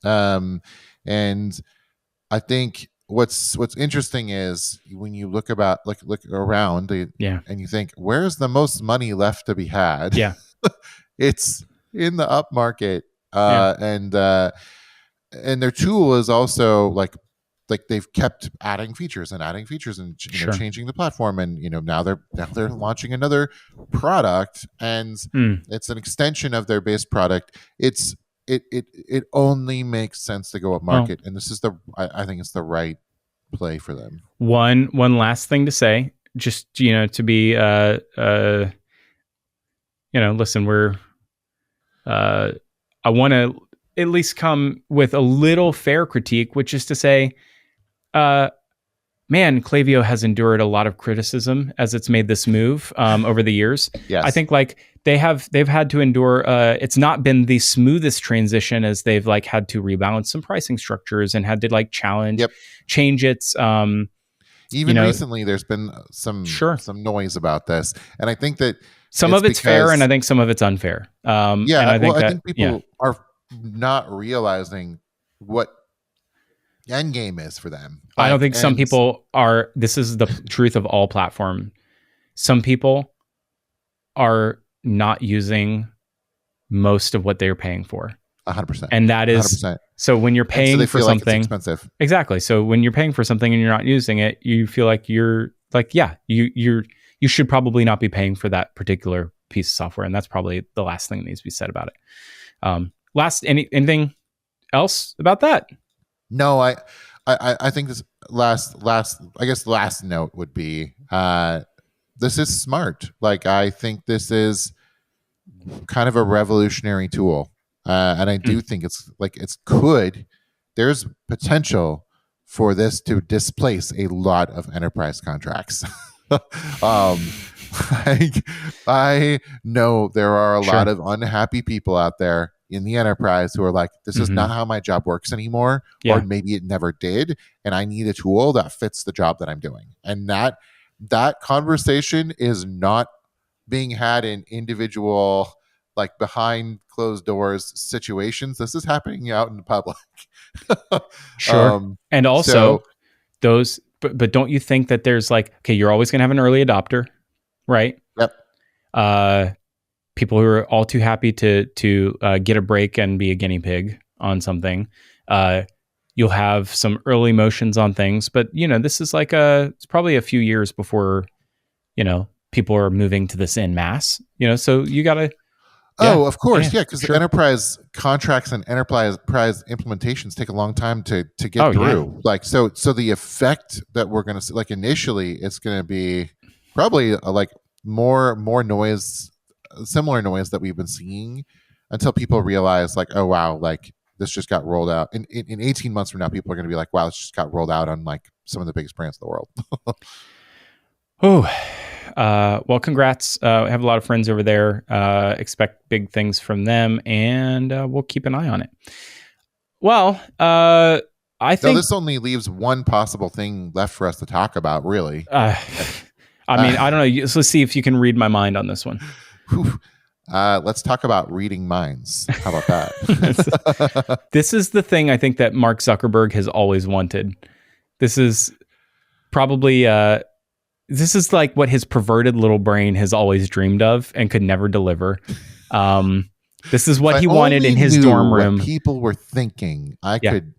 Speaker 2: And I think what's interesting is when you look around and you think, where's the most money left to be had?
Speaker 1: Yeah.
Speaker 2: It's in the up market. And their tool is also like they've kept adding features and changing the platform, and now they're launching another product, and it's an extension of their base product. It only makes sense to go up market, and this is I think it's the right play for them.
Speaker 1: One last thing to say, just to be listen, we're I want to at least come with a little fair critique, which is to say, man, Klaviyo has endured a lot of criticism as it's made this move over the years.
Speaker 2: Yes.
Speaker 1: I think like they've had to endure. It's not been the smoothest transition, as they've like had to rebalance some pricing structures and had to like change its.
Speaker 2: Even recently, there's been some noise about this, and I think that
Speaker 1: some of it's fair, and I think some of it's unfair.
Speaker 2: And I think people are not realizing what end game is for them.
Speaker 1: I don't think some people are. This is the truth of all platform. Some people are not using most of what they're paying for.
Speaker 2: 100%.
Speaker 1: And that is 100%. So when you're paying for something,
Speaker 2: like it's expensive.
Speaker 1: Exactly. So when you're paying for something and you're not using it, you feel like you're like, you should probably not be paying for that particular piece of software. And that's probably the last thing that needs to be said about it. Anything else about that?
Speaker 2: No, I think this last note would be this is smart. Like, I think this is kind of a revolutionary tool, and I do think there's potential for this to displace a lot of enterprise contracts. I know there are a lot of unhappy people out there in the enterprise who are like, this is not how my job works anymore, or maybe it never did, and I need a tool that fits the job that I'm doing. And that conversation is not being had in individual, like behind closed doors situations. This is happening out in the public.
Speaker 1: And also but don't you think that there's like, okay, you're always going to have an early adopter, right?
Speaker 2: Yep.
Speaker 1: People who are all too happy to get a break and be a guinea pig on something. You'll have some early motions on things, but this is like it's probably a few years before, people are moving to this en masse, so you got to.
Speaker 2: Of course. Yeah. Because enterprise contracts and enterprise implementations take a long time to get through. Yeah. Like, so the effect that we're going to see, like initially it's going to be probably like more noise, similar noise that we've been seeing, until people realize like, oh wow, like this just got rolled out. In 18 months from now, people are going to be like, wow, this just got rolled out on like some of the biggest brands in the world.
Speaker 1: Well, congrats. I have a lot of friends over there. Expect big things from them, and we'll keep an eye on it. Well, I think
Speaker 2: this only leaves one possible thing left for us to talk about, really.
Speaker 1: I mean, I don't know. So let's see if you can read my mind on this one.
Speaker 2: Let's talk about reading minds. How about that?
Speaker 1: This is the thing I think that Mark Zuckerberg has always wanted. This is probably this is like what his perverted little brain has always dreamed of and could never deliver. This is what he wanted in his dorm room.
Speaker 2: What people were thinking. I could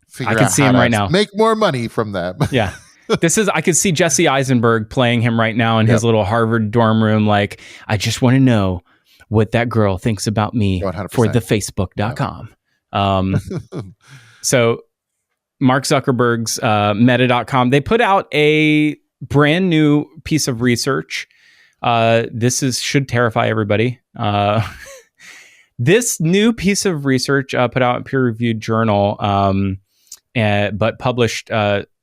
Speaker 2: figure
Speaker 1: I could
Speaker 2: out
Speaker 1: see
Speaker 2: how
Speaker 1: him
Speaker 2: to
Speaker 1: right now.
Speaker 2: Make more money from them.
Speaker 1: Yeah. I could see Jesse Eisenberg playing him right now in his little Harvard dorm room. Like, I just want to know what that girl thinks about me
Speaker 2: 100%.
Speaker 1: For the Facebook.com. So Mark Zuckerberg's meta.com, they put out a brand new piece of research. This should terrify everybody. This new piece of research put out in a peer-reviewed journal, but published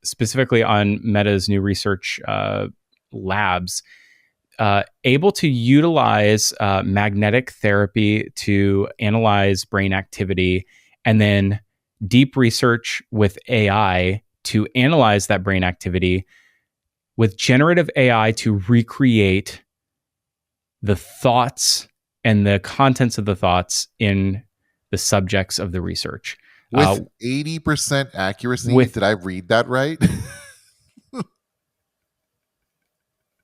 Speaker 1: specifically on Meta's new research labs, able to utilize magnetic therapy to analyze brain activity, and then deep research with AI to analyze that brain activity with generative AI to recreate the thoughts and the contents of the thoughts in the subjects of the research.
Speaker 2: With 80% accuracy. Did I read that right?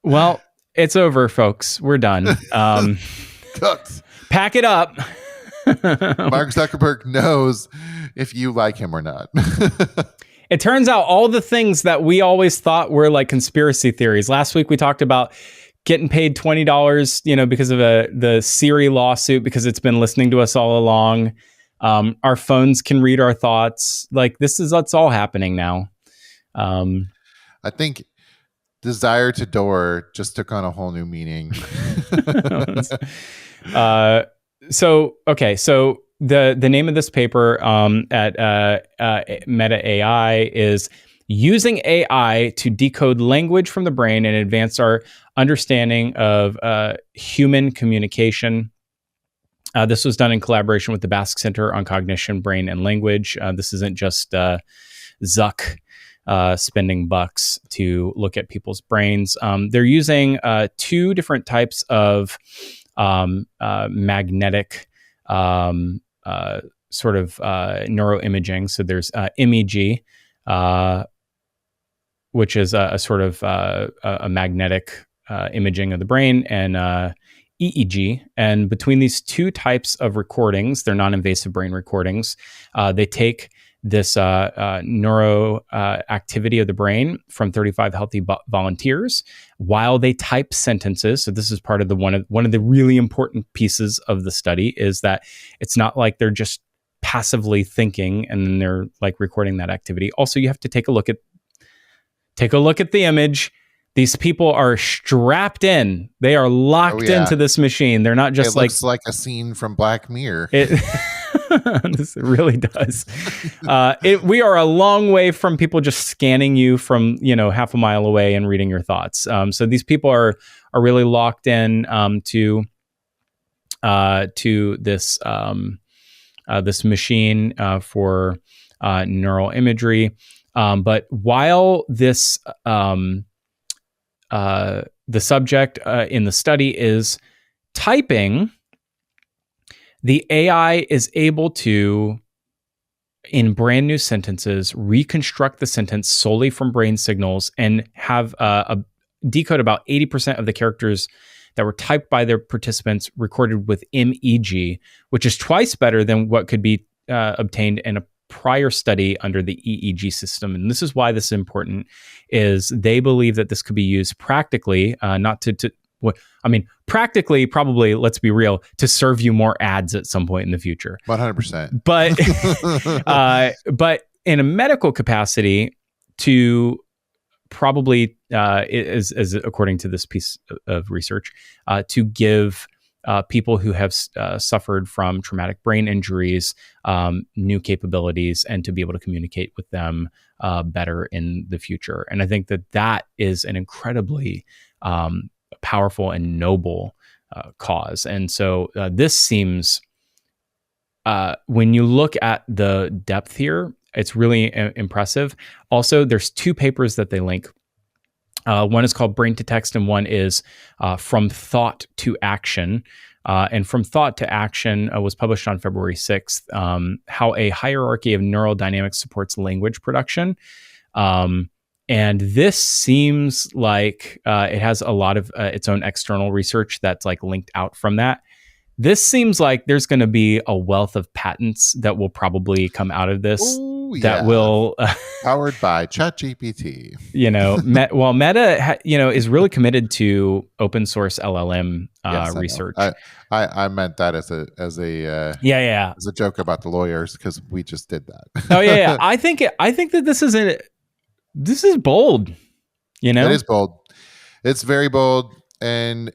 Speaker 1: Well, it's over, folks. We're done.
Speaker 2: Cooked.
Speaker 1: Pack it up.
Speaker 2: Mark Zuckerberg knows if you like him or not.
Speaker 1: It turns out all the things that we always thought were like conspiracy theories. Last week we talked about getting paid $20, because of the Siri lawsuit, because it's been listening to us all along. Our phones can read our thoughts. Like that's all happening now.
Speaker 2: I think desire to door just took on a whole new meaning.
Speaker 1: So the name of this paper at Meta AI is using AI to decode language from the brain and advance our understanding of human communication. This was done in collaboration with the Basque Center on Cognition, Brain, and Language. This isn't just Zuck spending bucks to look at people's brains. They're using two different types of magnetic sort of neuroimaging. So there's MEG, which is a sort of a magnetic imaging of the brain, and EEG. And between these two types of recordings, they're non-invasive brain recordings, they take this neuro activity of the brain from 35 healthy volunteers while they type sentences. So this is part of one of the really important pieces of the study, is that it's not like they're just passively thinking and then they're like recording that activity. Also, you have to take a look at the image. These people are strapped in. They are locked into this machine. They're not just
Speaker 2: looks like a scene from Black Mirror.
Speaker 1: This really does. We are a long way from people just scanning you from half a mile away and reading your thoughts. So these people are really locked in to this this machine for neural imagery. But while this the subject in the study is typing, the AI is able to, in brand new sentences, reconstruct the sentence solely from brain signals and have decode about 80% of the characters that were typed by their participants recorded with MEG, which is twice better than what could be obtained in a prior study under the EEG system. And this is why this is important, is they believe that this could be used practically, practically, probably, let's be real, to serve you more ads at some point in the future.
Speaker 2: 100%.
Speaker 1: But in a medical capacity, to probably, is according to this piece of research, to give people who have suffered from traumatic brain injuries new capabilities and to be able to communicate with them better in the future. And I think that is an incredibly powerful and noble cause. And so this seems, when you look at the depth here, it's really impressive. Also, there's two papers that they link. One is called Brain to Text, and one is From Thought to Action. And From Thought to Action was published on February 6th, how a hierarchy of neural dynamics supports language production. And this seems like it has a lot of its own external research that's like linked out from that. This seems like there's going to be a wealth of patents that will probably come out of this.
Speaker 2: Ooh,
Speaker 1: that will
Speaker 2: powered by ChatGPT.
Speaker 1: Meta is really committed to open source LLM research.
Speaker 2: I meant that as a joke about the lawyers, because we just did that.
Speaker 1: I think that this is bold. It
Speaker 2: is bold. It's very bold, and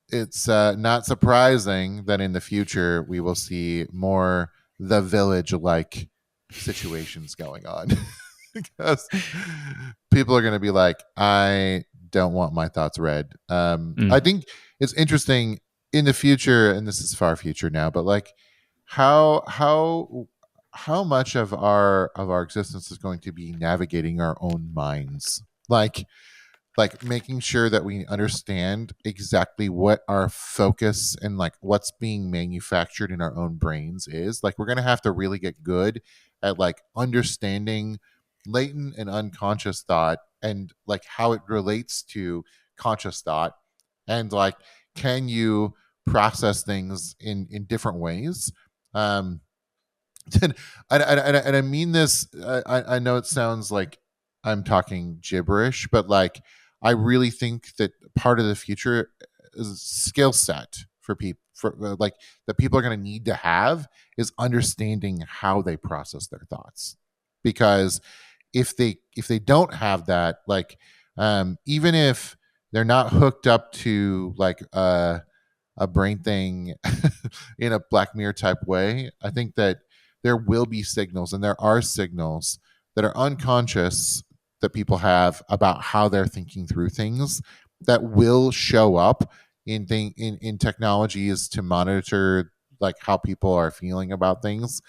Speaker 2: it's not surprising that in the future we will see more The Village-like situations going on, because people are going to be like, I don't want my thoughts read. I think it's interesting in the future, and this is far future now, but like how how much of our existence is going to be navigating our own minds, like making sure that we understand exactly what our focus and like what's being manufactured in our own brains is. Like we're going to have to really get good at like understanding latent and unconscious thought and like how it relates to conscious thought, and like can you process things in different ways. um and I mean this. I know it sounds like I'm talking gibberish, but like I really think that part of the future is a skill set for people, for like that people are going to need to have is understanding how they process their thoughts, because if they don't have that, like even if they're not hooked up to like a brain thing in a Black Mirror type way, I think that there will be signals, and there are signals that are unconscious that people have about how they're thinking through things that will show up in technologies to monitor like how people are feeling about things.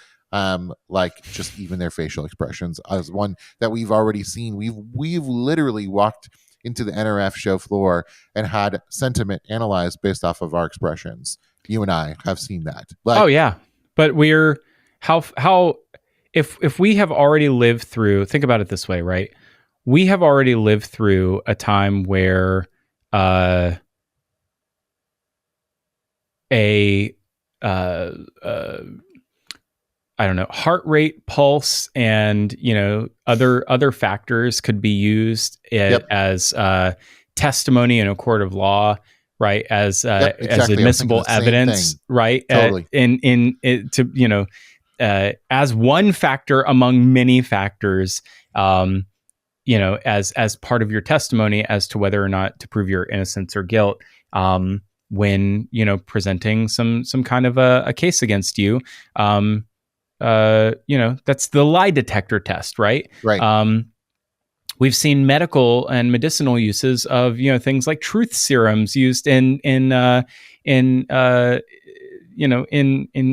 Speaker 2: Like just even their facial expressions, as one that we've already seen. We've literally walked into the NRF show floor and had sentiment analyzed based off of our expressions. You and I have seen that.
Speaker 1: Oh
Speaker 2: Like,
Speaker 1: yeah, but we're how if we have already lived through. Think about it this way, right? We have already lived through a time where uh, a uh, uh, I don't know, heart rate, pulse, and other factors could be used
Speaker 2: yep,
Speaker 1: as testimony in a court of law, right?
Speaker 2: yep,
Speaker 1: As
Speaker 2: exactly. I was thinking
Speaker 1: admissible
Speaker 2: the same
Speaker 1: evidence,
Speaker 2: thing.
Speaker 1: right?
Speaker 2: Totally.
Speaker 1: In it to as one factor among many factors. As part of your testimony as to whether or not to prove your innocence or guilt. When presenting some kind of a case against you. That's the lie detector test, right?
Speaker 2: Right.
Speaker 1: We've seen medical and medicinal uses of things like truth serums used in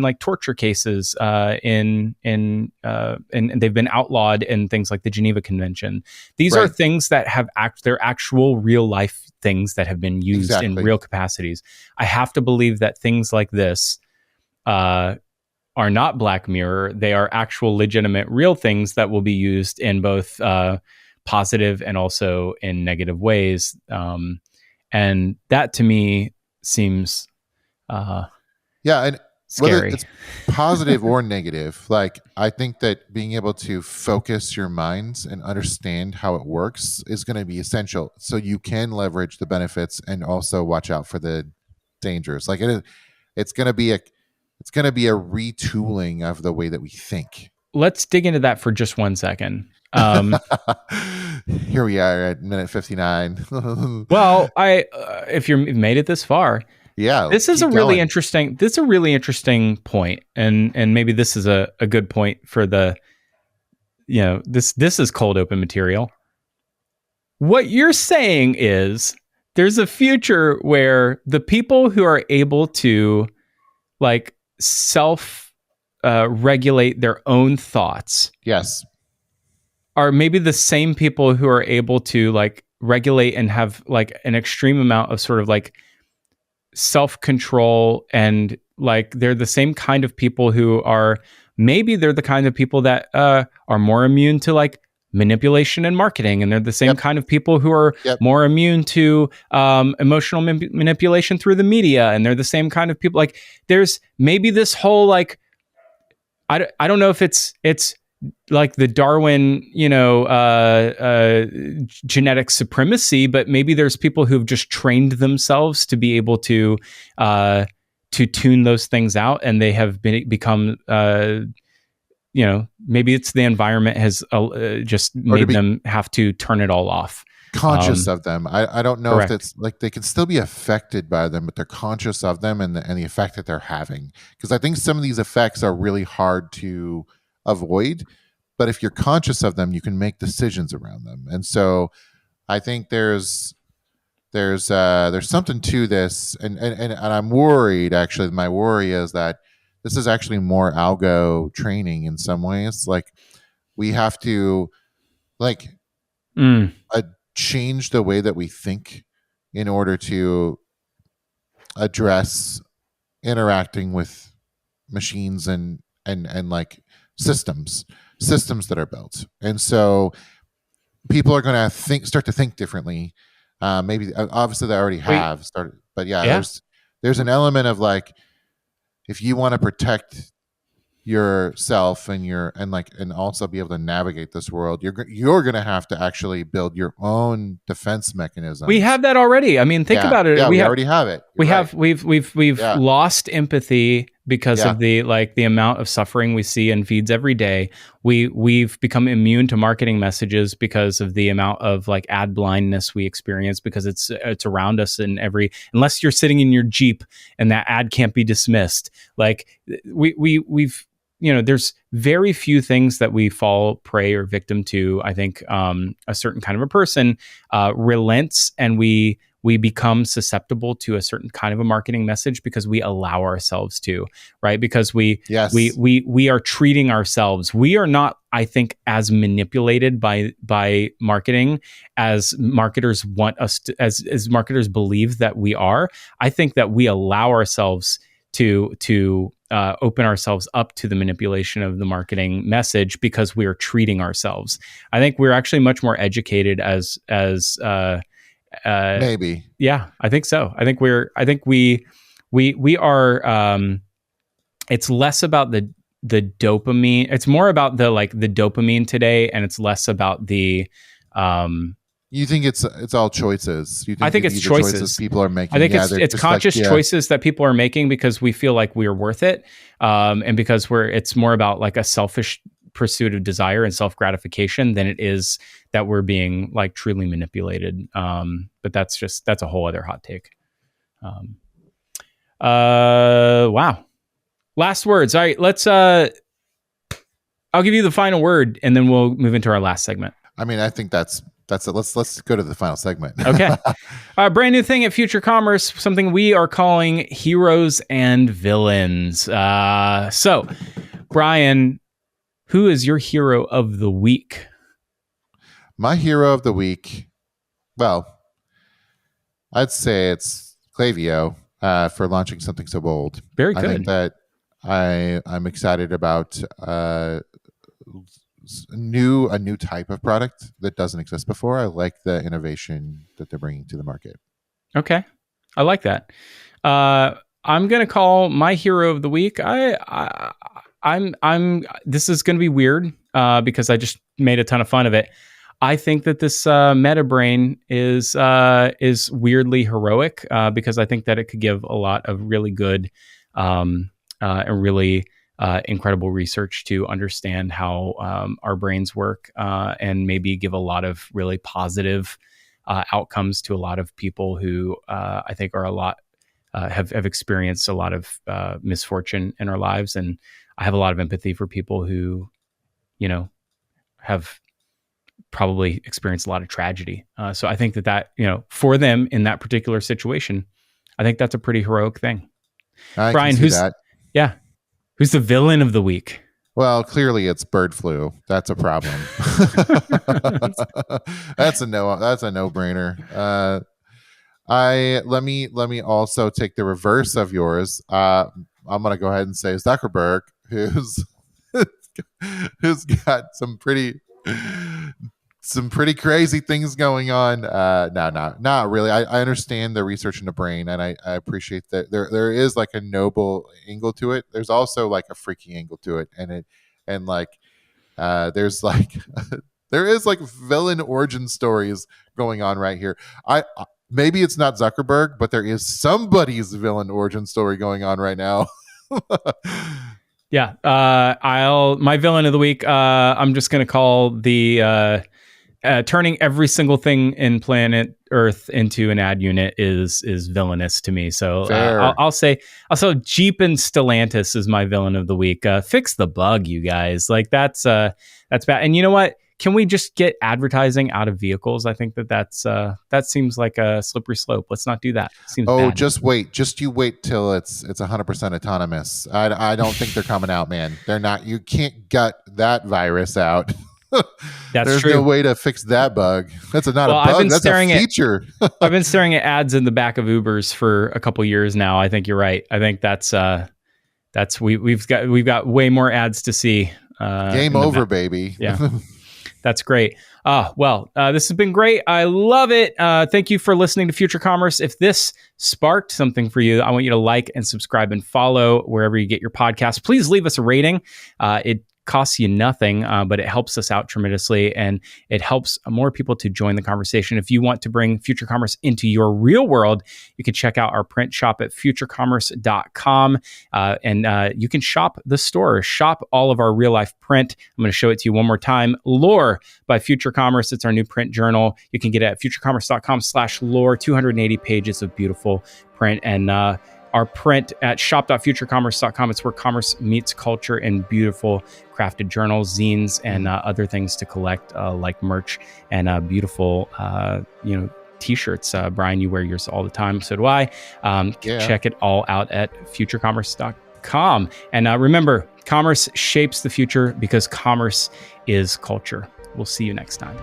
Speaker 1: like torture cases, and they've been outlawed in things like the Geneva Convention. These are
Speaker 2: Right.
Speaker 1: things that have they're actual real life things that have been used in
Speaker 2: Exactly.
Speaker 1: real capacities. I have to believe that things like this are not Black Mirror. They are actual, legitimate, real things that will be used in both positive and also in negative ways. And that to me seems
Speaker 2: Yeah, and whether
Speaker 1: scary.
Speaker 2: it's positive or negative, like I think that being able to focus your minds and understand how it works is going to be essential, so you can leverage the benefits and also watch out for the dangers. Like it's going to be a retooling of the way that we think.
Speaker 1: Let's dig into that for just 1 second.
Speaker 2: Here we are at minute 59.
Speaker 1: Well, if you've made it this far,
Speaker 2: Yeah,
Speaker 1: this is a
Speaker 2: keep
Speaker 1: really
Speaker 2: going.
Speaker 1: interesting. This is a really interesting point, and maybe this is a good point for the. This is cold open material. What you're saying is there's a future where the people who are able to like self regulate their own thoughts
Speaker 2: Yes.
Speaker 1: are maybe the same people who are able to like regulate and have like an extreme amount of sort of like self control, and like they're the same kind of people who are maybe they're the kind of people that are more immune to like manipulation and marketing, and they're the same
Speaker 2: Yep.
Speaker 1: kind of people who are
Speaker 2: Yep.
Speaker 1: more immune to emotional manipulation through the media, and they're the same kind of people. Like there's maybe this whole like I don't know if it's like the Darwin, genetic supremacy, but maybe there's people who've just trained themselves to be able to tune those things out, and they have become, maybe it's the environment has just
Speaker 2: Or to
Speaker 1: made
Speaker 2: be
Speaker 1: them have to turn it all off.
Speaker 2: conscious of them. I don't know if
Speaker 1: Correct.
Speaker 2: that's like they can still be affected by them, but they're conscious of them and the effect that they're having. Because I think some of these effects are really hard to avoid, but if you're conscious of them, you can make decisions around them. And so I think there's something to this, and I'm worried. Actually, my worry is that this is actually more algo training in some ways. Like we have to like change the way that we think in order to address interacting with machines and like systems that are built. And so people are going to start to think differently. Maybe obviously they already have started, but yeah. There's an element of like, if you want to protect yourself and also be able to navigate this world, you're going to have to actually build your own defense mechanism.
Speaker 1: We have that already. I mean, think about it.
Speaker 2: Yeah, we already have it.
Speaker 1: We've lost empathy because of the amount of suffering we see in feeds every day. We've become immune to marketing messages because of the amount of like ad blindness we experience, because it's around us in unless you're sitting in your Jeep and that ad can't be dismissed. Like we've there's very few things that we fall prey or victim to. I think a certain kind of a person relents, and we become susceptible to a certain kind of a marketing message because we allow ourselves to, right? Because we are treating ourselves. We are not, I think, as manipulated by marketing as marketers want us to, as marketers believe that we are. I think that we allow ourselves to open ourselves up to the manipulation of the marketing message because we are treating ourselves. I think we're actually much more educated as
Speaker 2: maybe.
Speaker 1: Yeah, I think so. I think we are, it's less about the dopamine. It's more about the dopamine today, and it's less about the,
Speaker 2: you think it's all choices?
Speaker 1: I think it's choices
Speaker 2: people are making.
Speaker 1: I think it's conscious choices that people are making because we feel like we're worth it, and because it's more about like a selfish pursuit of desire and self-gratification than it is that we're being like truly manipulated. But that's a whole other hot take. Wow. Last words. All right, let's I'll give you the final word and then we'll move into our last segment.
Speaker 2: I mean, I think that's it. Let's go to the final segment.
Speaker 1: Okay. Brand new thing at Future Commerce, something we are calling heroes and villains. So Brian, who is your hero of the week?
Speaker 2: My hero of the week, well, I'd say it's Klaviyo for launching something so bold.
Speaker 1: Very good.
Speaker 2: I think that I'm excited about a new type of product that doesn't exist before. I like the innovation that they're bringing to the market.
Speaker 1: Okay, I like that. I'm gonna call my hero of the week. I'm. This is gonna be weird because I just made a ton of fun of it. I think that this Meta Brain is weirdly heroic because I think that it could give a lot of really good and really incredible research to understand how our brains work and maybe give a lot of really positive outcomes to a lot of people who I think are have experienced a lot of misfortune in our lives. And I have a lot of empathy for people who, have probably experienced a lot of tragedy. So I think that, for them in that particular situation, I think that's a pretty heroic thing. Brian, who's the villain of the week?
Speaker 2: Well, clearly it's bird flu. That's a problem. That's a no-brainer. Let me also take the reverse of yours. I'm going to go ahead and say Zuckerberg, who's got some pretty crazy things going on. No, not really. I understand the research in the brain, and I appreciate that there is like a noble angle to it. There's also like a freaky angle to it, there's like there is like villain origin stories going on right here. Maybe it's not Zuckerberg, but there is somebody's villain origin story going on right now.
Speaker 1: Yeah. My villain of the week, I'm just going to call the turning every single thing in planet Earth into an ad unit is villainous to me. So I'll say Jeep and Stellantis is my villain of the week. Fix the bug, you guys. Like that's bad. And you know what? can we just get advertising out of vehicles? I think that seems like a slippery slope. Let's not do that. Seems bad.
Speaker 2: Just wait till it's 100% autonomous. I don't think they're coming out, man. They're not. You can't gut that virus out. There's
Speaker 1: true.
Speaker 2: no way to fix that bug. That's not a bug. That's a feature.
Speaker 1: I've been staring at ads in the back of Ubers for a couple years now. I think you're right. I think that's we've got way more ads to see.
Speaker 2: Game over, baby.
Speaker 1: Yeah, that's great. This has been great. I love it. Thank you for listening to Future Commerce. If this sparked something for you, I want you to like and subscribe and follow wherever you get your podcasts. Please leave us a rating. It costs you nothing, but it helps us out tremendously, and it helps more people to join the conversation. If you want to bring Future Commerce into your real world, you can check out our print shop at futurecommerce.com, and you can shop the store, shop all of our real life print. I'm going to show it to you one more time. Lore by Future Commerce. It's our new print journal. You can get it at futurecommerce.com/lore, 280 pages of beautiful print, and our print at shop.futurecommerce.com. It's where commerce meets culture in beautiful crafted journals, zines, and other things to collect, like merch and beautiful, t-shirts. Brian, you wear yours all the time. So do I. Check it all out at futurecommerce.com. And remember, commerce shapes the future because commerce is culture. We'll see you next time.